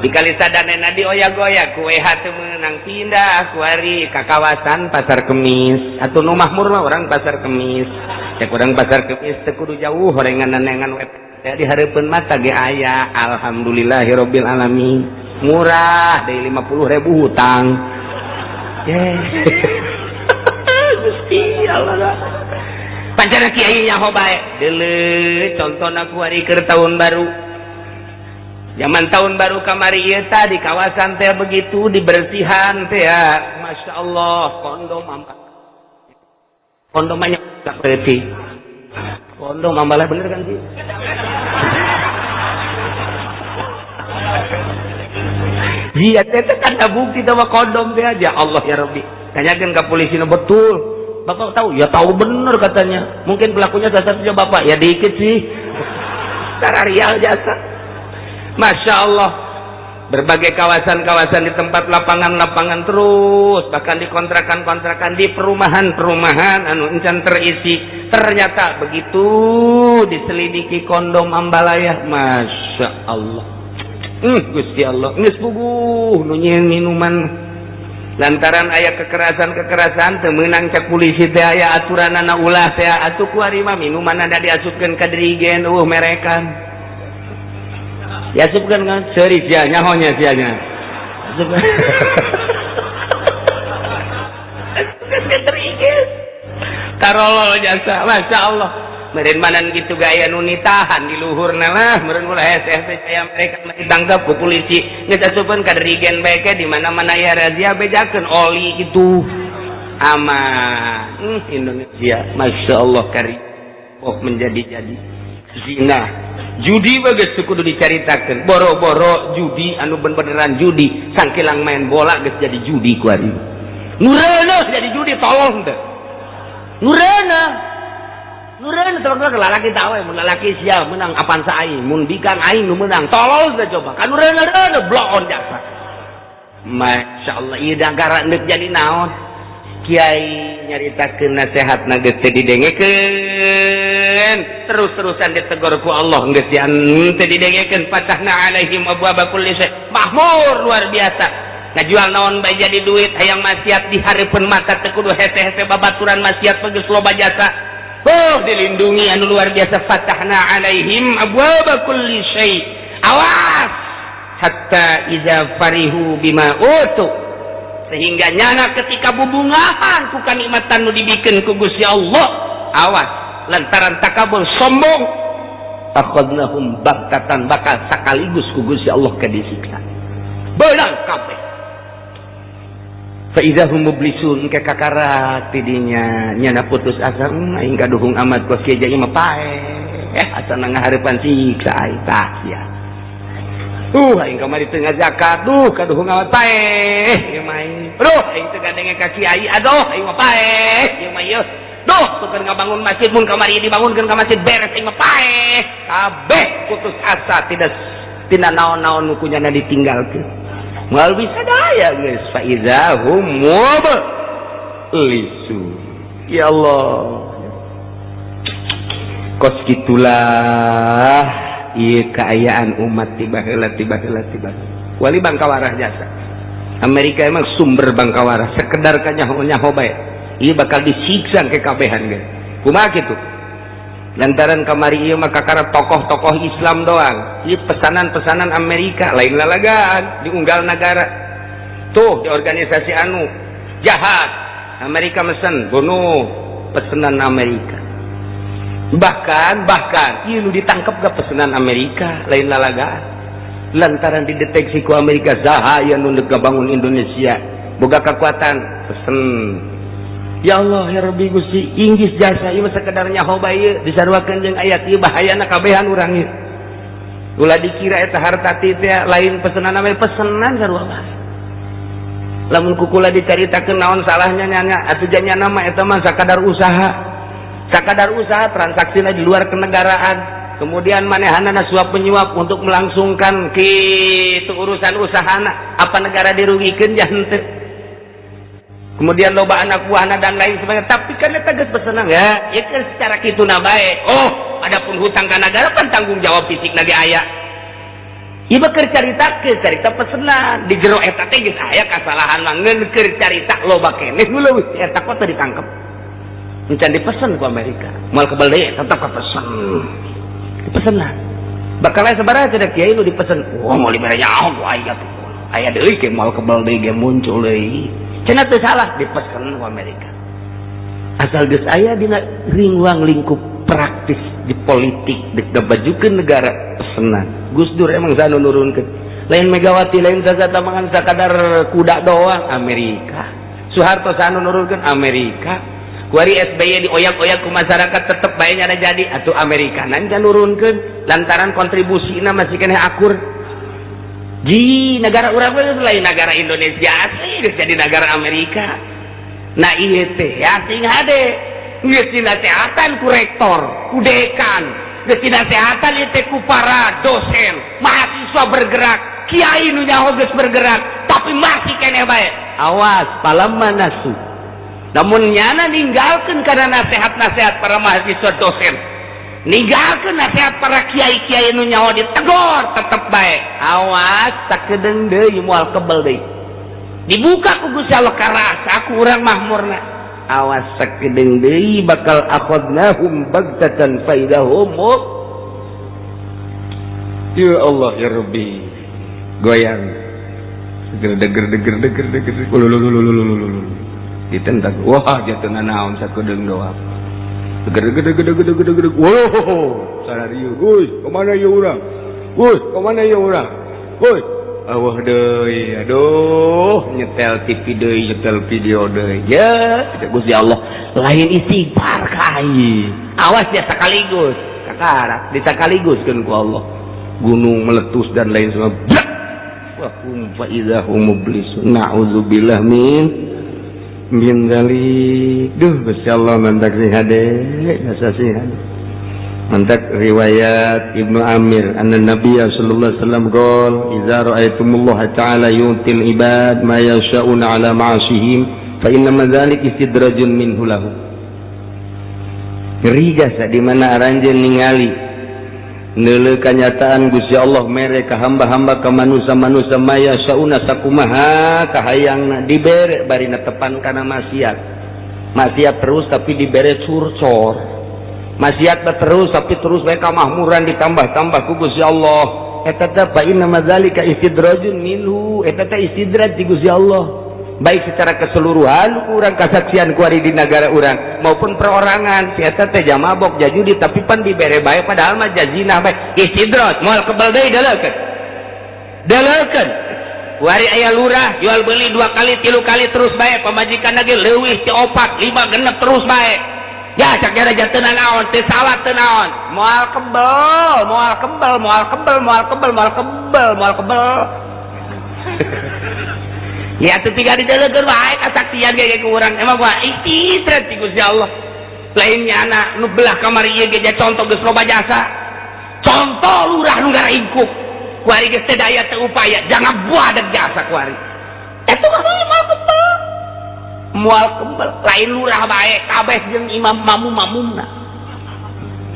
[SPEAKER 2] di kali sadane na dioyak-oyak ku EH teu meunang pindah ku ari ka kawasan Pasar Kemis atuh nu mahmur mah urang Pasar Kemis cek urang Pasar Kemis teu kudu jauh horengan-nengan web di hareupeun mata ge aya alhamdulillahirabbil alamin murah deui 50.000 hutang Gusti Allah pancana kiai nya bae deuleu contona ku ari keur tahun baru zaman tahun baru kamari ieu tah di kawasan teh begitu dibersihan teh ya Masya Allah kondom banyak tak berarti kondom ambalah bener kan sih dia teh kan ada bukti sama kondom teh aja Allah ya Rabbi tanyakan ke polisi betul bapak tahu ya tahu bener katanya mungkin pelakunya satu-satunya bapak ya dikit sih secara real jasa Masya Allah berbagai kawasan-kawasan di tempat lapangan-lapangan terus bahkan di kontrakan-kontrakan di perumahan-perumahan anu encan terisi ternyata begitu diselidiki kondom ambalaya Masya Allah Gusti Allah geus puguh nu nyieun minuman lantaran aya kekerasan teu meunang cek polisi teh aya aturanana ulah teh atuh ku ari mah minuman ada diasupkeun ka dirigen merekan ya sebutkan kan seri sia nyahonya sianya tarolol jasa Masya Allah meureun manan gitu gaya nu nitahan di luhurna lah meureun ulah hese saya mereka ditangkap ku polisi geus asupkeun ka dirigen bae ke di mana-mana ya razia bejakeun oli itu aman Indonesia Masya Allah karim menjadi-jadi zina judi bagus kudu dicaritakeun boro-boro judi anu beneran judi sangkilang main bola geus jadi judi ku ari nureuneuh jadi judi tolong teh nureuneuh Nureun terus lalaki tahu mun lalaki sia menang apaan sa aing mun bikang aing nu menang tolol da coba kan nureun bloon jasa masyaallah ieu negara neuk jadi naon kiai nyaritakeun nasehatna geus teu didengekeun terus-terusan ditegur ku Allah geus teu didengekeun fatahna alaihim abwaaba kulli syai mahmur luar biasa ngajual naon bae jadi duit hayang maksiat di hareupeun mata teu kudu hese-hese babaturan maksiat geus loba jasa. Oh, dilindungi anu luar biasa fatahna alaihim abwaaba kulli syai. Awas hatta idza farihu bima utu. Sehingga nyana ketika bubungahan ku kanikmatan nu dibikeun ku Gusti Allah. Awas lantaran takabur sombong. Takhadnahum baghtatan bakal sakaligus ku Gusti Allah kadisiksa. Beunang kabeh. Faizahum mublisun ke kakarak tidinya nyana putus asa aing kaduhung amat ku kieu jadi mah paeh asana ngahareupan siksa ai tah sia aing kamari teu ngazakat kaduhung amat paeh ieu mah aing teu gandenge ka kiai aduh aing mah paeh ieu mah ieu tukeun ngabangun masjid mun kamari dibangunkeun ka masjid beres aing mah paeh kabeh putus asa tina naon-naon nu kunyana ditinggalkeun mal bisa daya guys faizahum mublisun ya Allah kos gitulah ieu keayaan umat tiba heula wali bangkawarah jasa Amerika emang sumber bangkawarah sekedar ka nyaho bae ieu bakal disiksa ke kabehan guys kumaha kitu lantaran kamari ieu mah kakara tokoh-tokoh Islam doang. Ieu pesanan-pesanan Amerika lain lalagaan diunggal negara. Tuh di organisasi anu jahat Amerika mesen bunuh pesanan Amerika. Bahkan ieu nu ditangkep ga pesanan Amerika lain lalagaan. Lantaran dideteksi ku Amerika sahaya nu ngabangun Indonesia boga kekuatan pesen ya Allah ya Rabbi Gusti inggis jasa ieu sakedar nyaho bae disarwakeun jeung ayat ieu bahayana kabehan urang ieu ulah dikira eta harta ti teh lain pesenan ame pesenan sarua mah lamun kukula dicaritakeun naon salahnya nya atuh janya mah eta mah sakadar usaha transaksina di luar kenegaraan kemudian manehana suap penyuap untuk melangsungkan kitu urusan usahana apa negara dirugikeun jah henteu kemudian loba anak buahna dan lain sebagainya tapi kan eta geus pesenang ya ieu secara kituna bae adapun hutang ka negara pan tanggung jawab fisikna ge aya ieu mah keur carita pesenan di jero eta teh geus aya kasalahan mah ngeun keur carita loba keneh nu leuwih eta kok teu ditangkep encan dipesen ku Amerika moal kebal deui tetep kapesen dipesenan bakal aya sabaraha cenah kiai nu dipesen moal dibere nyaho aya deui ke moal kebal deui ge muncul deui cenah teu salah dipesen ku Amerika asal geus aya dina ruang lingkup praktis di politik dibajukeun negara pesenan Gus Dur emang sanu nurunkeun lain Megawati lain sasata mangan sakadar kuda doang Amerika Soeharto sanu nurunkeun Amerika kuari SBY dioyak-oyak ku masyarakat tetep bae nyana jadi atuh Amerika nan can nurunkeun lantaran kontribusina masih keneh akur di negara urang lain negara Indonesia asli geus jadi negara Amerika nah ieu teh asing hade geus dinasehatan ku rektor ku dekan geus dinasehatan ieu teh ku para dosen mahasiswa bergerak kiai nu nyaho geus bergerak tapi masih keneh bae awas palamma nasu namun nyana ninggalkeun kana nasehat-nasehat para mahasiswa dosen ninggalkeun nasihat para kiai-kiai nu nyaho ditegur tetep bae awas sakedeung deui moal kebel deui dibuka ku Gusti Allah karasa ku urang mahmurna awas sakedeung deui bakal akhadnahum baghtatan faidahum ya Allah ya Rabbi goyang deger ditendang wah jatuhna naon sakedeung doang gede wow sararieu guys kemana ya urang guys awah deui aduh nyetel TV deui nyetel video deui ya Gusti Allah lain istighfar kai awas ya sekaligus kakarak disakaliguskeun ku Allah gunung meletus dan lain sebagainya wa hum fa idza hum mublisun na'udzubillah min
[SPEAKER 1] min dzalik. Duh Gusti Allah mantak sing hade, jasa sing hade. Mantak riwayat Ibnu Amir anna Nabiyya sallallahu alaihi wasallam qol idza ra'aytumullaha ta'ala yu'til ibad ma yasha'una 'ala ma'asihim fa inna dzalik istidrajun minhu lahu. Riga di mana aranjeun ningali neuleuh kanyataan Gusti Allah mere ka hamba-hamba ka manusia-manusia maya sauna sakumaha kahayangna dibere barina tepan kana maksiat terus tapi dibere curcor maksiat terus tapi terus bae kamahmuran ditambah-tambah ku Gusti Allah eta teh fa inna madzalika istidrajun minhu eta teh istidraj di Gusti Allah baik secara keseluruhan urang kasaksian ku ari di negara urang maupun perorangan si eta teh jamabok jajudi tapi pan dibere bae padahal mah jazina bae istidraj moal kebal deui dalekeun wari aya lurah jual beli 2 kali 3 kali terus bae pamajikanna ge leuwih ti 4 5 genep terus bae ya cak gara janteuna naon teu salah teu naon moal kebal ya tuh tiga di dalam wae kasaksian ge ku urang emang gua istirahat ti Gusti Allah lainnya anak nu belah kamari ieu ge contoh geus loba jasa contoh lurah nu ngaraingkup ku ari geus teu daya teu upaya jangan buadeg jasa ku ari eta mah moal kembal lain lurah bae kabeh jeung imam mamumna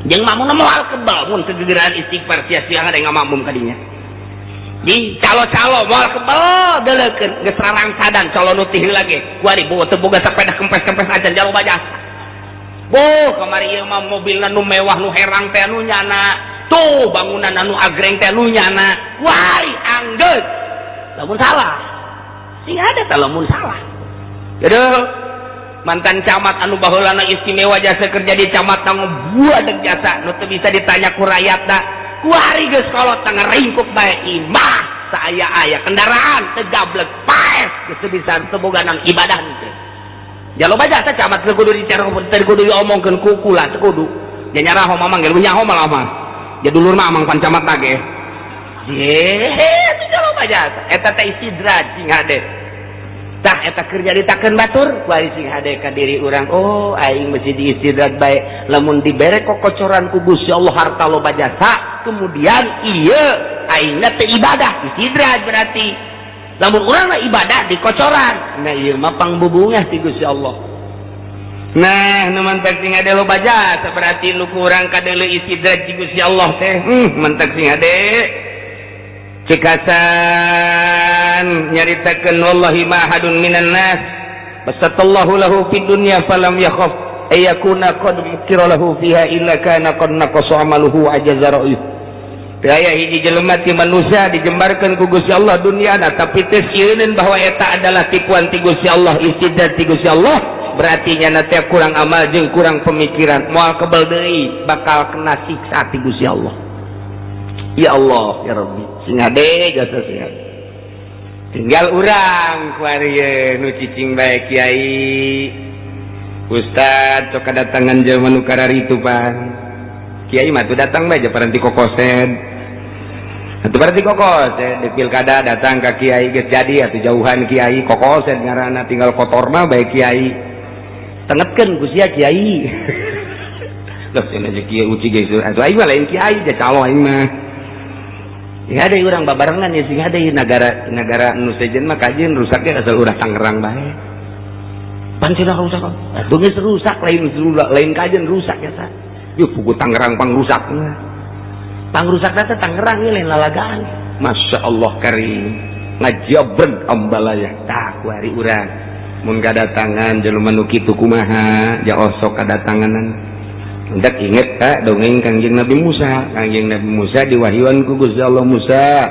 [SPEAKER 1] jeung mamumna moal kembal mun kegegeraan istighfar sia-sia ada ngamamum kadinya di calo-calo moal kebal deulekeun geus rarang sadan calo nu tih lagi kuari boga teu boga sepeda kempes-kempes acan jaloba jasa kamari ieu mah mobilna nu mewah nu herang teh anu nyana tuh bangunan anu agreng teh anu nyana wari anggeus lamun salah sing ada teh lamun salah aduh mantan camat anu baheulana istimewa jasa kerja di camat anu buadeg jasa nu teu bisa ditanya ku rakyatna kuari geus kolot tengah ringkuk bae imah saya aya kendaraan tegablek paes geus bisa teboganan ibadah teh jaloba jasa camat teu kudu dicerong teu kudu diomongkeun ku kula teu kudu nya nyaraho mamang ge nyaho malah mah ja dulur mah amang pan camat lage teu jaloba jasa eta teh istidraj sing hade tah eta kerja ditakeun batur kuari sing hade ka diri urang oh aing mesti diistidraj bae lamun dibere kokocoran ku Gusti Allah harta loba jasa kemudian iya aingna teu ibadah istidraj berarti lamun urang mah ibadah dikocoran nah ieu mah pangbubungah ti Gusti Allah nah nu mantek sing hade loba jasa berarti nu kurang kadeuleu istidraj ti Gusti Allah teh mantek sing hade cekasan nyaritakeun wallahi ma hadun minan nas basatallahu lahu fid dunya falam yakhaf ayakuna qad mukira lahu fiha illa kana qad naqasa amaluhu ajaza ra'ih daya hiji jelema ti manusia dijembarkeun ku Gusti Allah dunyana tapi teu sieun bahwa eta adalah tipuan ti Gusti Allah istidraj ti Gusti Allah berarti nya teh kurang amal jeung kurang pemikiran moal kebal deui bakal kena siksa ti Gusti Allah ya Allah ya Rabbi sing hade jasa sing hade tinggal urang kuari nu cicing bae kiai ustad sok kadatangan jelema nu kararitu pan kiai mah tuh datang bae paranti kokosen atuh paranti kokosen di pilkada datang ka kiai geus jadi atuh jauhan kiai kokosen ngaranna tinggal kotorna bae kiai tengetkeun ku sia kiai terus cenah kiai uci geus atuh aing mah lain kiai ja calo aing mah ya ada orang babarengan ya sing ada negara nu sejen mah kajian rusaknya asal urang Tangerang bae. Pancina rusak. Atuh geus rusak lain kajian rusak ya ta. Yeuh pugu Tangerang pangrusakna. Pangrusakna teh Tangerang ieu lain lalagaan. Masya Allah karim. Ngajabreun ambalaya tah ku ari urang. Mun kadatangan jelema nu kitu kumaha ja osok kadatanganan. Hendak inget tak dongeng Kangjeng Nabi Musa diwahyuan ku Gusti Allah Musa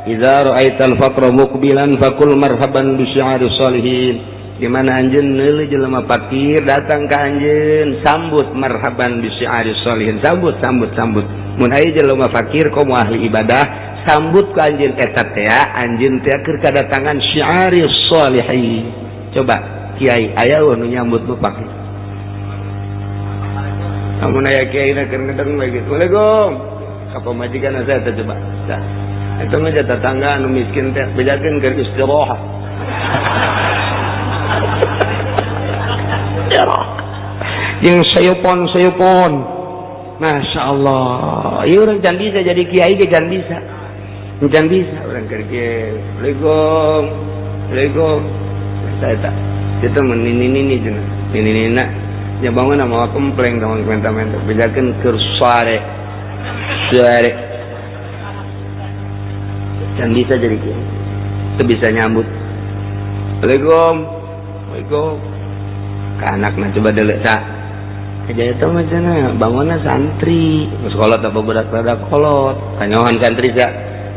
[SPEAKER 1] idza ra'aital faqra muqbilan faqul marhaban bi syi'aris sholihin di mana anjeun neuleuh jelema fakir datang ka anjeun sambut marhaban bi syi'aris sholihin sambut mun aya jelema fakir komo ahli ibadah sambut ka anjeun eta teh anjeun teh keur kadatangan syi'aris sholihin coba kiai aya nu nyambut nu fakir amun aya kiai na keur ngedeng we gitu. Assalamualaikum. Ka pamajikan saya teh coba. Tah. Eta mah tetangga anu miskin teh bejakeun keur istirahat.
[SPEAKER 2] yang sayupon. Masya Allah, iya orang can bisa jadi kiai ke can bisa orang kerja. Assalamualaikum. Saya tak. Kita menini jenak. Ini nak. Ya bangun nama komplain sama komentar-komentar. Bejakan ke suare. Can bisa jadi kiai. Itu bisa nyambut. Assalamualaikum. Ke anak nak coba dulu sa. Kejaya itu macamnya bangunnya santri. Sekolah tak berat kolot. Kanyohan santri sa.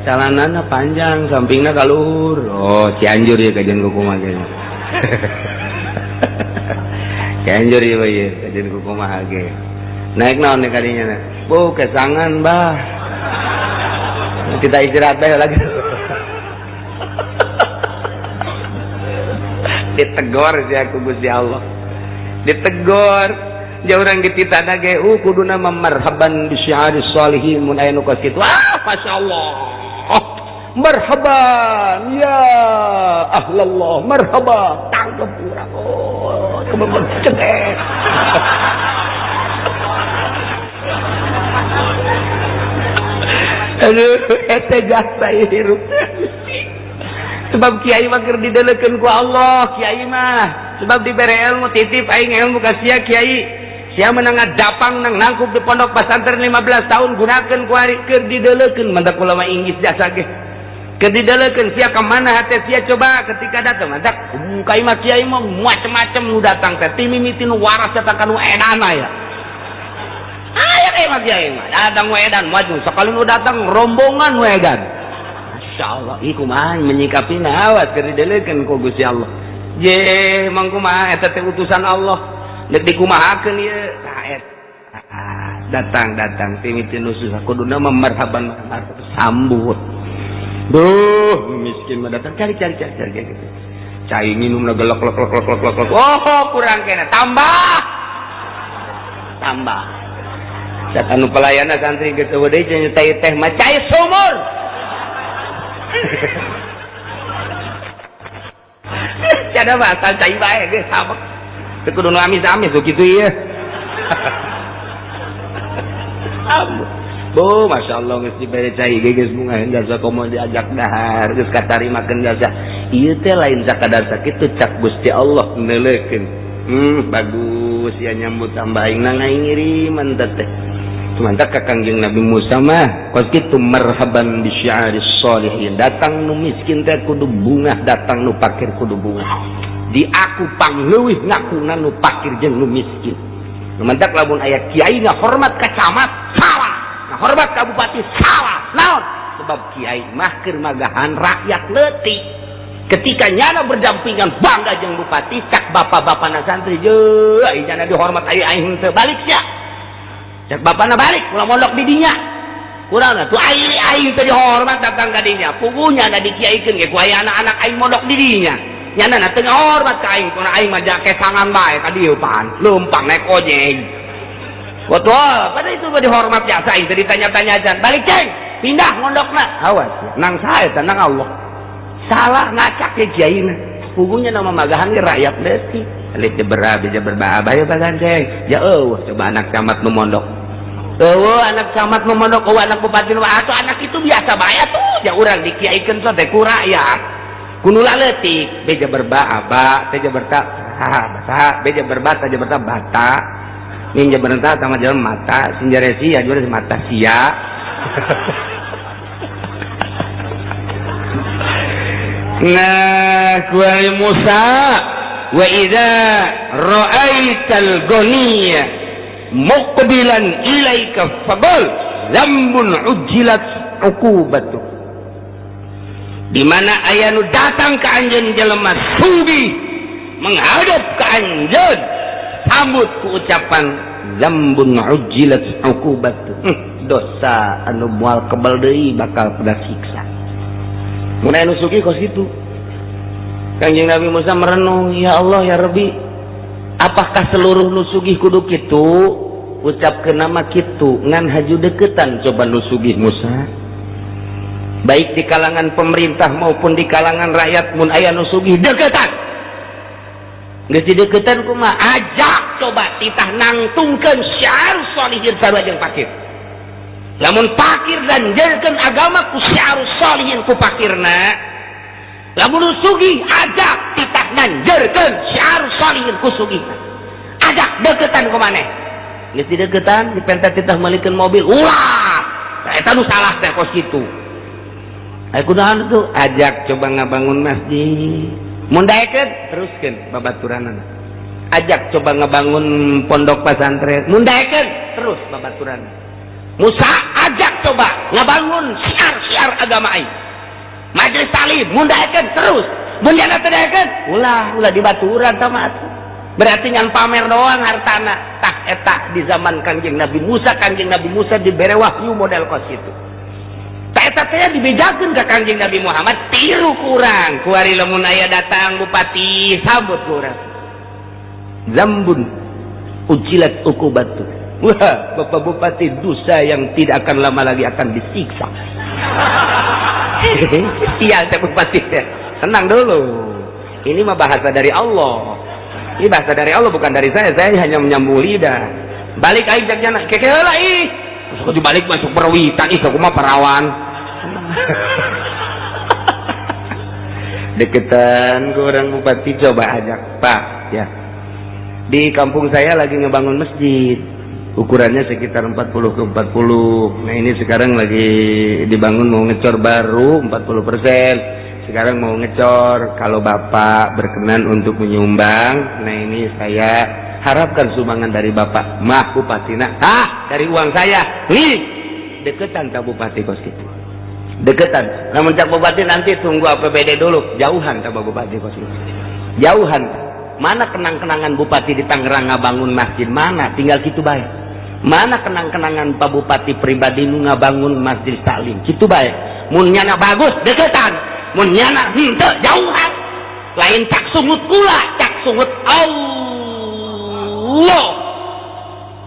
[SPEAKER 2] Calanana panjang, sampingnya kalur. Oh, Cianjur ya kajian kukumah kayaknya. Cianjur ya Pak ya, kajian kukumah lagi. Naik naon nih kadinya nih. Bu, kesangan bah. Kita istirahat aja lagi. Ditegor sih aku Gusti Allah. Ditegor. Jauh orang kita ada ge kuduna marhaban bi syi'aris sholihin mun aya nu ka kitu. Masya Allah. Marhaban ya ahlallah, marhaba. Tangkep urang. Oh, kebeban cetek. Aduh, eta jasa hirup. Sebab kiai mah keur didelekeun ku Allah, kiai mah. Sebab dibere ilmu titip aing ilmu ka sia kiai. Sia menang dapang nang nangkup di pondok pesantren 15 tahun gunakeun ku ari keur didelekeun mantak ulama Inggris jasa ge. Keur didelekeun sia ka mana hate sia coba ketika datang mantak kai mah kiai mah macam-macam nu datang teh ti mimiti nu waras eta kanu edana ya. Aya kai mah kiai mah datang nu edan maju sakali nu datang rombongan nu edan. Masyaallah iku mah menyikapina awas keur didelekeun ku Gusti Allah. Ye mangkumaha eta teh utusan Allah. Dek dikumahakeun ieu datang timiti nu susah kuduna mah marhaban sambut. Duh miskin mah datang cari gitu. Cai minum gelek. Oh kurang kena tambah. Sak anu pelayana santri geus eueuh deui cenah teh mah cai sumur. Cada bahasa cai bae geus sabek. Teu kudu amis-amis kitu ieu. Bu, Masya Allah geus dibere cai geus bunga jasa komo diajak dahar geus katarimakeun jasa. Ieu teh lain sakadar sakitu cak Gusti Allah neuleukeun. Bagus ya nyambut tambah aing nang aing ngiriman teh. Cuman tak ka Kangjeng Nabi Musa mah kos kitu marhaban bi syi'aris sholihin. Datang nu miskin teh kudu bunga, datang nu pakir kudu bunga. Di aku pangleuwih ngakuna nu pakir jeung nu miskin. Mantak lamun aya kiai ngahormat ka camat salah, ngahormat ka bupati salah. Naon? Sebab kiai mah keur magahan rakyat leutik. Ketika nyana berdampingan bangga jeung bupati cak bapak-bapana santri je ai nyana dihormat aing teu balik sia. Cak bapana balik ulah mondok di dinya. Kurangna tuh aing teh dihormat datang ka dinya. Puguhnya da dikiaikeun ge ku aya anak-anak aing mondok di dinya. Nyana teu hormat ka aing, kuna aing mah jake sangan bae ka dieu pan, leumpang naik ojek. Betul, pada itu mah dihormat biasa aing teh ditanya-tanya ajan. Balik ceng, pindah mondokna. Awas, nang sae teh nang Allah. Salah ngacak ke kiaina. Pugunya nama magahan ge rakyat leutik. Alik beja berbah bae bagan ceng. Ya eueuh coba anak camat nu mondok. Eueuh anak camat nu mondok, eueuh anak bupati nu atuh anak itu biasa bae atuh. Ya urang dikiaikeun teh ku rakyat. Kunula leutik beja berba aba teh berta bata beja berba teh berta bata ninja berta sama jalan mata sinjaresi ya jual mata sia. Nah kuali Musa wa idza ra'aital ghaniya muqbilan ilaika faqul zambun ujjilat uqubatuh. Di mana aya nu datang ke anjeun jelema sugih menghadap ke anjeun sambut ku ucapan zambun ujjilat uqubatuh. Dosa anu moal kebal deui bakal pada siksa. Mun anu sugih kos kitu. Kanjeng Nabi Musa merenung, ya Allah ya Rabbi, apakah seluruh nu sugih kudu kitu? Ucapkeun nama kitu ngan haju deketan coba nu sugih Musa. Baik di kalangan pemerintah maupun di kalangan rakyat mun aya nu sugih deketan geus dideukeutan kumaha ajak coba titah nangtungkeun syiar sholihin sarua jeung fakir. Lamun fakir dan janjeun agama ku syiar sholihin ku fakirna, lamun sugih ajak titah nanjeurkeun syiar sholihin ku sugih. Ajak deuketan ku maneh. Geus dideuketan dipenta titah malikeun mobil, ulah. Eta nu salah teh kos kitu. Aya kunaon tuh? Ajak coba ngabangun masjid. Mun daekeun teruskeun babaturanna. Ajak coba ngebangun pondok pesantren. Mun daekeun terus babaturanna. Musa ajak coba ngabangun syiar-syiar agama aing. Majelis taklim mun daekeun terus. Mun nya teu daekeun ulah dibaturan tah mah. Berarti ngan pamer doang hartana. Tah eta di zaman Kanjeng Nabi Musa dibere wahyu model kos kitu. Tah eta teh dibedakeun ka Kanjeng Nabi Muhammad tiru kurang. Kuari lamun aya datang bupati sambut kurang. Zambun ujilat ukubatu. Wah, Bapak Bupati, dosa yang tidak akan lama lagi akan disiksa. Iya, Pak Bupati. Tenang dulu. Ini mah bahasa dari Allah. Ini bahasa dari Allah, bukan dari saya. Saya hanya menyambung lidah. Balik aja jakjana. Keke heula ih. Terus dibalik masuk perwitan ih, kumaha perawan. Deketan ke orang bupati coba ajak, Pak, ya. Di kampung saya lagi ngebangun masjid. Ukurannya sekitar 40 ke 40. Nah ini sekarang lagi dibangun, mau ngecor baru 40%. Sekarang mau ngecor. Kalau Bapak berkenan untuk menyumbang, nah ini saya harapkan sumbangan dari Bapak. Mah Bupatina, dari uang saya. Nih, deketan tak Bupati kos gitu. Deketan. Namun cak Bupati nanti tunggu APBD dulu. Jauhan tak Bupati kos gitu. Jauhan. Mana kenang-kenangan Bupati di Tangerang ngabangun masjid, mana? Tinggal gitu baik. Mana kenang-kenangan Pak Bupati pribadi nu ngabangun masjid taklim, gitu baik. Mun nyana bagus deketan, mun nyana henteu jauhan. Lain cak sungut kula, cak sungut Allah.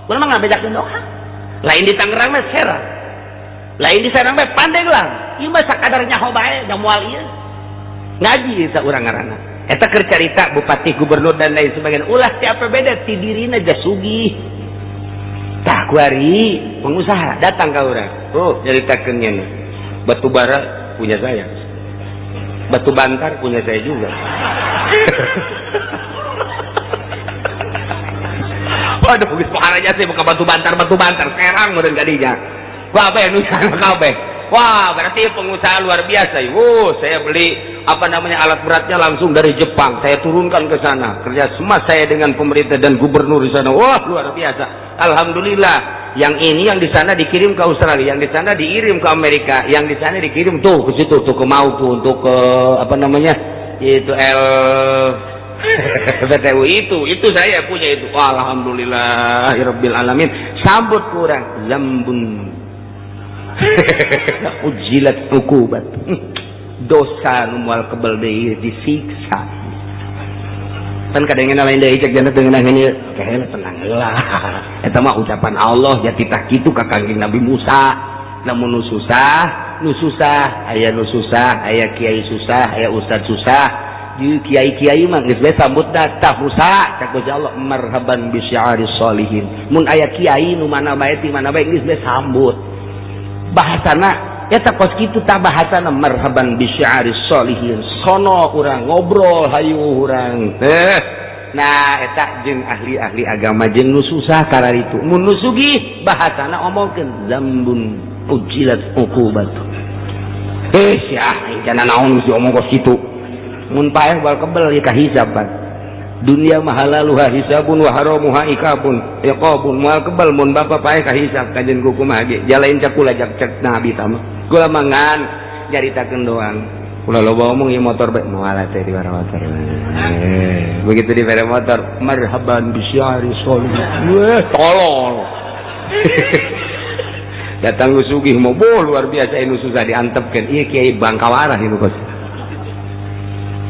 [SPEAKER 2] Kunaon mah ngabedakeun doa. Lain di Tangerang mah serang. Lain di Serang mah Pandeglang. Ieu mah sakadarnya bae da moal ieu. Ngaji sa urang ngaranna. Eta keur carita bupati, gubernur dan lain sebagainya. Ulah ti APBD ti dirina jas sugih. Tah kuari pengusaha datang ka urang. Oh, nyaritakeun nya nih. Batu bara punya saya. Batu bantar punya saya juga. Waduh, geus paharanya sih buka batu bantar serang meureun gadinya. Wah, apa nu sana kabeh. Wah, berarti pengusaha luar biasa. Saya beli alat beratnya langsung dari Jepang. Saya turunkan ke sana. Kerja sama saya dengan pemerintah dan gubernur di sana. Wah, luar biasa. Alhamdulillah. Yang ini yang di sana dikirim ke Australia, yang di sana dikirim ke Amerika, yang di sana dikirim tuh ke situ tuh ke mau tuh untuk ke itu BTU itu saya punya itu. Wah, alhamdulillahirabbil alamin. Sambut kurang zambun. Ujilat ukubat. Dosa nu moal kebal deui disiksa. Kan kadang-kadang lain deui cek jana teu ngeunah ieu. Kaheula tenang heula. Eta mah ucapan Allah ya titah kitu ka Kanjeng Nabi Musa. Namun nu susah, aya nu susah, aya kiai susah, aya ustad susah. Di kiai-kiai mah geus bae sambutna tah Musa cak Gusti Allah marhaban bi syi'aris sholihin. Mun aya kiai nu mana bae ti mana bae geus bae sambut. Bahasana eta kos kitu tah bahasana marhaban bi syi'aris sholihin. Sono urang ngobrol hayu urang. Nah eta jeung ahli-ahli agama jeung nu susah kararitu. Mun nu sugih bahasana omongkeun zambun ujilat uqubat. Sia jangan naon mesti omong kos kitu. Mun paeh bal kebel ieu kahisaban. Dunia mahalaluha hisabun wa haramuha ikabun iqabun. Moal kebal mun bapa paeh kahisab kajen ku kumaha ge. Jalain cakula jak Nabi tama. Kula mangan nyaritakeun doang. Kula loba omong ieu motor bae moal teh di motor. Begitu di motor marhaban bi syari sholihin. Weh tolol. Datang sugih mah luar biasa anu susah diantepkeun. Ieu kiai Bangkawarah ieu kos.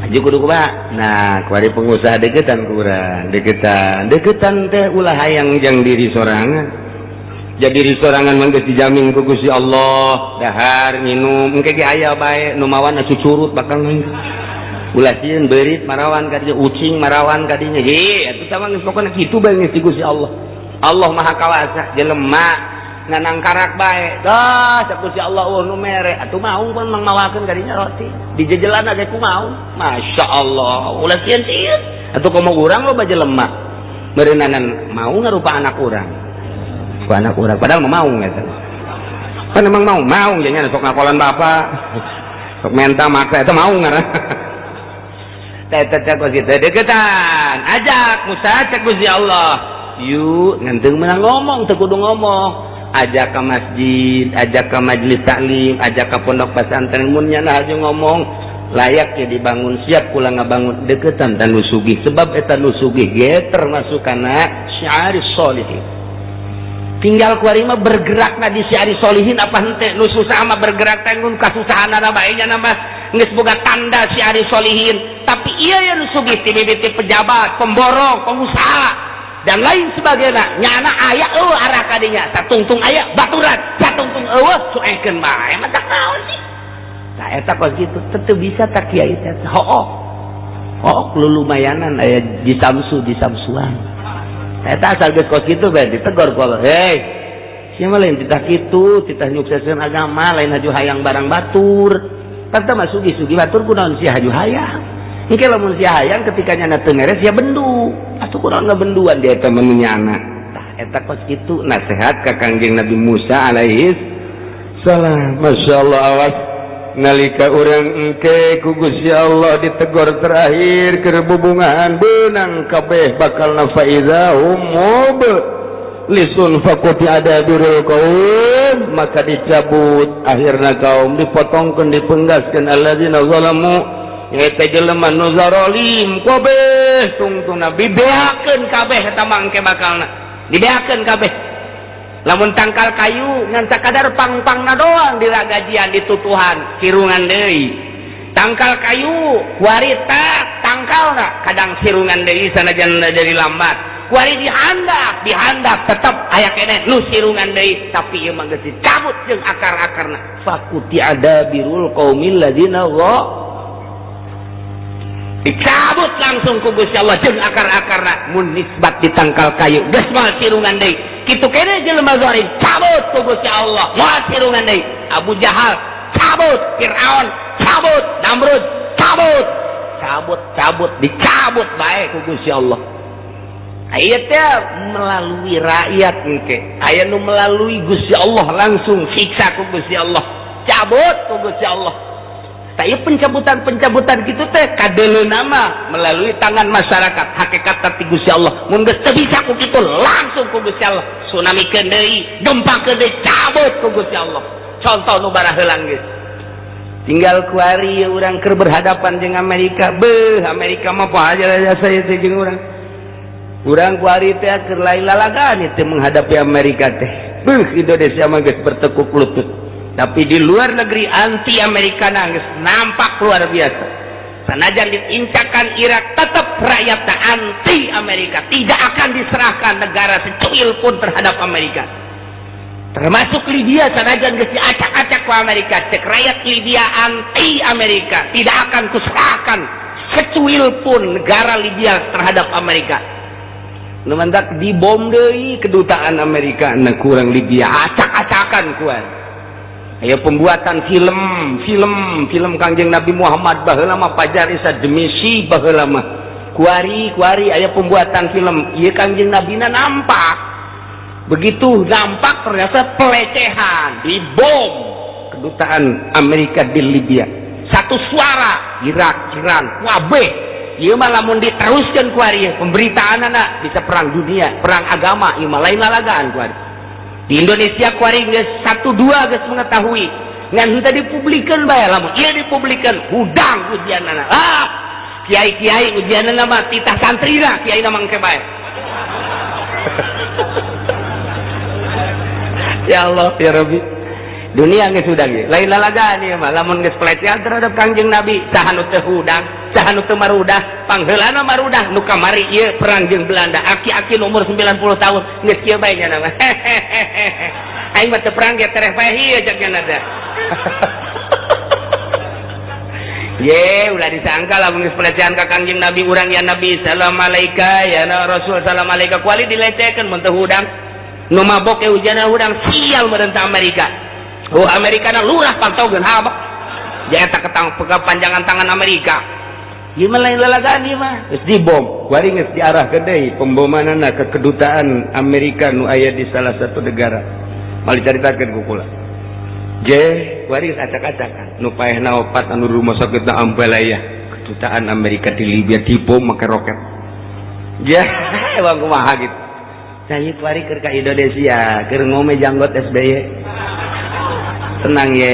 [SPEAKER 2] Aja kudu kumaha. Nah, kuari pengusaha deketan kurang, deketan teh ulah hayang jang diri sorangan. Jadi diri sorangan mah geus dijamin ku Gusti Allah, dahar minum engke ge aya bae nu mawan cucurut bakal ulah sieun beurit marawan ka dieu ucing marawan ka dieu ge atuh tah geus pokona kitu bae geus Gusti Allah. Allah Maha Kawasa jelema nganang karak bae dah cak Gusti Allah nu mere atuh mau pun mangmawakeun ka dinya roti dijejelan ge ku mau masyaallah ulah sieun atuh komo urang loba jelema meureunanan mau ngarupa anak urang ku anak urang padahal mau eta kan emang mau jadinya sok ngakolan bapak sok menta maksa itu mau ngarang teteh cek gitu deketan ajak Musa cek Gusti Allah yuk ngenteng menang ngomong teu kudu ngomong ajak ke masjid ajak ke majelis taklim ajak ke pondok pesantren mun nya aja ngomong layak ya dibangun siap kula ngabangun deketan dan nusugih sebab eta nusugih ge termasuk kana syiarus sholihin tinggal kuari mah bergerak na di syiari sholihin apa henteu nu susah mah bergerak teh mun kasusahanana bae nya nama geus boga tanda syiari sholihin tapi iya ya nu sugih ti mimiti pejabat pemborong pengusaha dan lain sebagainya nyana aya arah kadinya satungtung aya baturan satungtung cuekeun bae mah tak naon sih tah eta kos kitu teu bisa tak kiai teh hook lulumayanan aya di samsuan eta asal geus kos kitu bae ditegor ku Allah hei sia mah lain titah kitu titah nyukseskeun agama lain haju hayang barang batur tah mah sugi-sugi batur kunaon sia haju hayang engke lamun sia hayang ketika nyana teu ngeres sia bendu atuh kunaon ngabenduan dia eta menunyana tah eta kos kitu nasihat ka Kangjeng Nabi Musa alaihi salam masyaallah awas nalika urang engke ku Gusti Allah ditegor terakhir keur bubungan beunang kabeh bakalna faizahum mub lisun faquti adabirul qaum maka dicabut akhirna kaum dipotongkeun dipenggaskeun alladzina zalamu eta jelema nu zalim kabeh tungtungna dibeakeun kabeh eta mangke bakalna dibeakeun kabeh lamun tangkal kayu ngan sakadar pang-pangna doang diragajian ditutuhan sirungan deui tangkal kayu kuarita tangkalna kadang sirungan deui sanajan dari lambat kuari dihandap tetep aya keneh nu sirungan deui tapi ieu mah geus dicabut jeung akar-akarna fakuti adabirul qaumil ladzina dicabut langsung ku Gusti Allah jeung akar-akarna mun nisbat ditangkal kayu geus moal sirungan deui kitu keneh jelema zalim cabut ku Gusti Allah moal sirungan deui Abu Jahal cabut Firaun cabut Namrud cabut dicabut bae ku Gusti Allah aya teh melalui rakyat engke aya nu melalui Gusti Allah langsung siksa ku Gusti Allah cabut ku Gusti Allah tapi pencabutan gitu teh kadeleuna mah melalui tangan masyarakat hakikat ti Gusti Allah mun geus teu bisa ku kitu langsung ku Gusti Allah tsunamikeun deui gempakeun deui cabut ku Gusti Allah contoh nu bara heulang geus tinggal kuari urang keur berhadapan jeung Amerika Amerika mah poha aja saya teh jeung urang kuari teh keur lain lalagaan teh menghadapi Amerika teh Indonesia mah geus bertekuk lutut tapi di luar negeri anti Amerika nangis nampak luar biasa sanajan diincakan Irak tetap rakyatnya anti Amerika tidak akan diserahkan negara secuil pun terhadap Amerika termasuk Libya sanajan geus diacak-acak ku Amerika cek rakyat Libya anti Amerika tidak akan kuserahkan secuil pun negara Libya terhadap Amerika nu mendak dibom deui kedutaan Amerika na kurang Libya acak-acakan kuat aya pembuatan film Kangjeng Nabi Muhammad baheula mah pajar isa demisi baheula mah kuari aya pembuatan film ieu Kangjeng Nabi na nampak begitu nampak ternyata pelecehan dibom kedutaan Amerika di Libya satu suara Irak Iran kabeh ieu mah lamun diteruskeun kuari pemberitaanana bisa perang dunia perang agama ieu mah lain lalagaan kuari di Indonesia kuari geus 1-2 geus mengetahui ngan henteu dipublikeun bae lamun ieu dipublikeun hudang ujianana kiai-kiai ujianana mah titah santrina kiaina mangke bae ya Allah ya Rabbi dunia geus hudang ge lain lalagaan ieu mah lamun geus pelecehan terhadap Kangjeng Nabi saha nu teu hudang saha nu teu marudah pangheulana marudah nu kamari ieu perang jeung Belanda aki-aki umur 90 tahun geus kieu bae nya nama aing mah teu perang ge tereh bae ieu cek nya da ye ulah disangka lah geus pelecehan ka Kangjeng Nabi urang ya Nabi salam alaika ya Rasul salam alaika kuali dilecehkeun mun teu hudang nu mabok ke ujana hudang sial meureun ta Amerika Amerikana lurah pantaukeun habak ja eta kepanjangan tangan Amerika gimana lain lalagaan ieu mah geus dibom kuari geus diarahkeun deui pembomanana ke kedutaan Amerika nu aya di salah satu negara mal dicaritakeun ku kula je waris acak-acakan nu paehna opat anu rumah sakitna ampelaya kedutaan Amerika di Libya dibom make roket ya emang kumaha gitu saya kuari keur ka Indonesia keur ngome janggot SBY tenang ye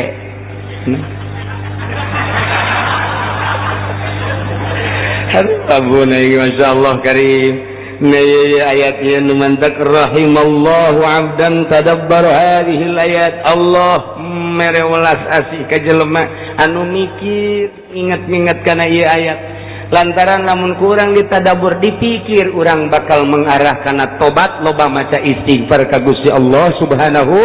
[SPEAKER 2] Ampun Masya Allah karim ayatnya numantak rahimallahu abdan tadabbar hadhil ayat Allah merewelas asih ka jelema anu mikir ingat-ingat kana ieu ayat lantaran lamun kurang ditadabur dipikir urang bakal mengarah kana tobat loba maca istighfar ka Gusti Allah Subhanahu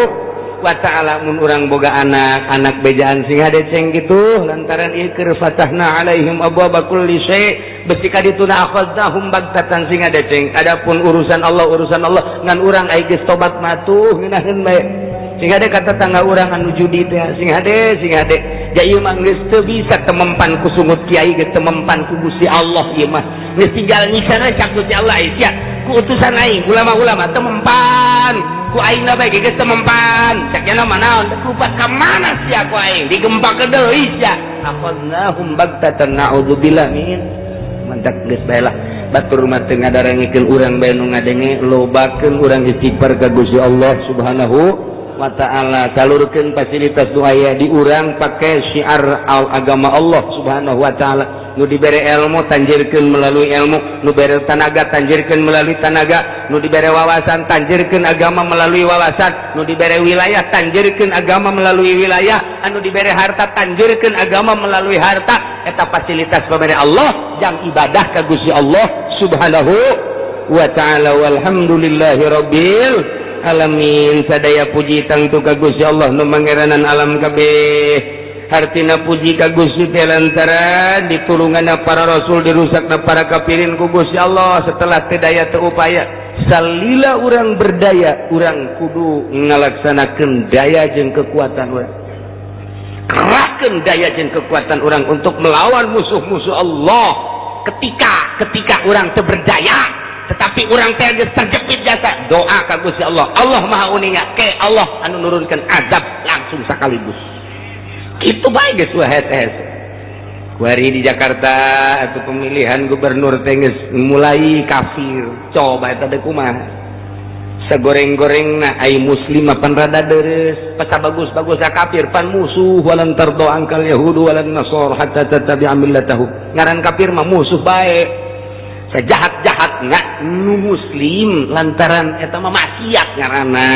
[SPEAKER 2] wa ta'ala mun urang boga anak bejaan sing hadeceng gitu lantaran ieu keur fatahna alaihim abwaaba kulli syai' besi kadituna akhadnahum bagtatan sing hadeceng adapun urusan Allah ngan urang aya geus tobat matuh ngeunaheun bae sing hade kata tangga urang anu judi teh sing hade ja ieu mah geus teu bisa temempan ku sungut kiai geus temempan ku Gusti Allah ieu mah geus tinggal nyikana cak Gusti Allah sia ku utusan aing ulama-ulama temempan ku aing bae geus temempan cak nya manaon ku ka mana sia ku aing digembakeun deui sia akhadnahum bagtatan naudzubillah min mantak geus bae lah batur rumah teu ngadarengikeun urang bae nu ngadenge lobakeun urang istighfar ka Gusti Allah Subhanahu wa ta'ala salurkeun fasilitas nu aya di urang pake syiar agama Allah Subhanahu wa ta'ala nu dibere ilmu tanjirkeun melalui ilmu nu dibere tanaga tanjirkeun melalui tanaga nu dibere wawasan tanjirkeun agama melalui wawasan nu dibere wilayah tanjirkeun agama melalui wilayah anu dibere harta tanjirkeun agama melalui harta eta fasilitas pabere Allah jang ibadah ka Gusti Allah Subhanahu wa ta'ala walhamdulillahi rabbil alamin sadaya puji tangtu ka Gusti Allah nu mangeranan alam kabeh hartina puji ka Gusti teh lantaran ditulunganna para rasul dirusakna para kafirin ku Gusti Allah setelah teu daya teu upaya salila urang berdaya urang kudu ngalaksanakeun daya jeung kekuatan urang kerahkeun daya jeung kekuatan urang untuk melawan musuh-musuh Allah ketika urang teu berdaya tetapi orang teh geus terjepit jasa doa ka Gusti Allah Allah maha uninga ke Allah anu nurunkeun azab langsung sakaligus kitu bae geus wae kuari di Jakarta atuh pemilihan gubernur teh geus mulai kafir coba eta teh kumaha sagoreng-gorengna ai muslim pan rada deres pasa bagus-bagus kafir pan musuh walan tardo angkal yahudu walan nasor hatta tattabi'a millatahum ngaran kafir mah musuh bae sejahat-jahat nggak nu muslim lantaran eta mah maksiat ngaranna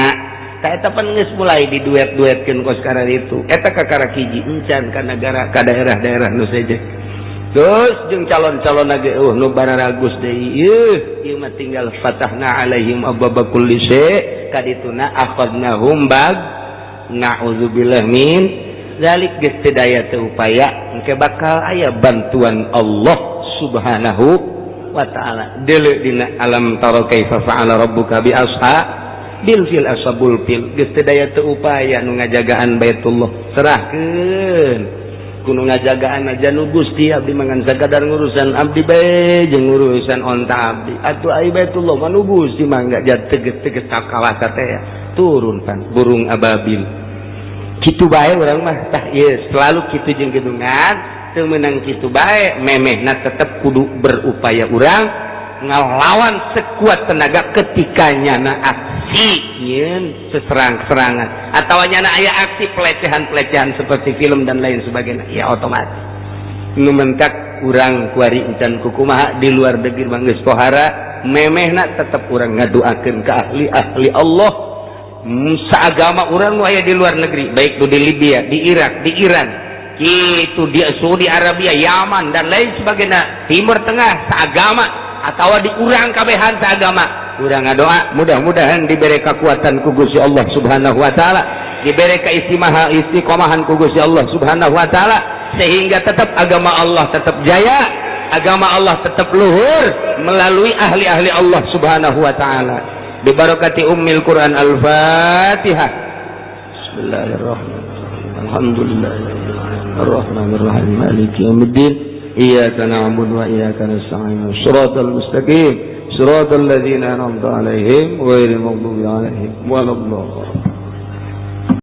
[SPEAKER 2] ta eta pan geus mulai diduet-duetkeun ku sekarang itu eta kakara hiji encan ka negara ka daerah-daerah nu saja terus jeung calon-calon lagi nu bararagus deui ieu mah tinggal fatahna alaihim abwaaba kulli syai' kadituna akhadnahum bag na'udzubillah min zalik geus teu daya teu upaya engke bakal aya bantuan Allah Subhanahu wa ta'ala deuleu dina alam tara kaifa fa'ala rabbuka bi ashabil fil ashabul fil geus teu daya teu upaya nu ngajagaan Baitullah serahkeun kudu ngajagaan aja nu Gusti abdi mangan sakadar ngurusan abdi bae jeung ngurusan onta abdi atuh ai Baitullah mah nu Gusti mangga teges-teges kawasa teh turun pan burung ababil kitu bae urang mah tah ieu selalu kitu jeung gedungan teu meunang kitu bae memehna tetep kudu berupaya urang ngalawan sekuat tenaga ketika nyana aksi nyeun seserang-serangan atawa nyana aya aksi pelecehan-pelecehan seperti film dan lain sebagainya ya otomatis nu mentak urang kuari encan kukumaha di luar negeri mah geus pohara memehna tetep urang ngadoakeun ka ahli-ahli Allah saagama urang nu aya di luar negeri baik di Libya di Irak di Iran itu di Saudi Arabia, Yaman dan lain sebagainya Timur Tengah seagama atau di urang kabehan seagama urang ngadoa mudah-mudahan diberi kekuatan ku Gusti Allah Subhanahu wa ta'ala diberi keistiqomahan ku Gusti Allah Subhanahu wa ta'ala sehingga tetap agama Allah tetap jaya, agama Allah tetap luhur melalui ahli-ahli Allah Subhanahu wa taala. Bi barakati ummil Quran Al-Fatihah. Bismillahirrahmanirrahim. Alhamdulillahirrahmanirrahim. Maliki yaumiddin. Iyyaka na'budu wa iyyaka nasta'in. Shiratal mustaqim. Shiratal ladzina an'amta 'alaihim ghairil maghdubi 'alaihim waladdallin.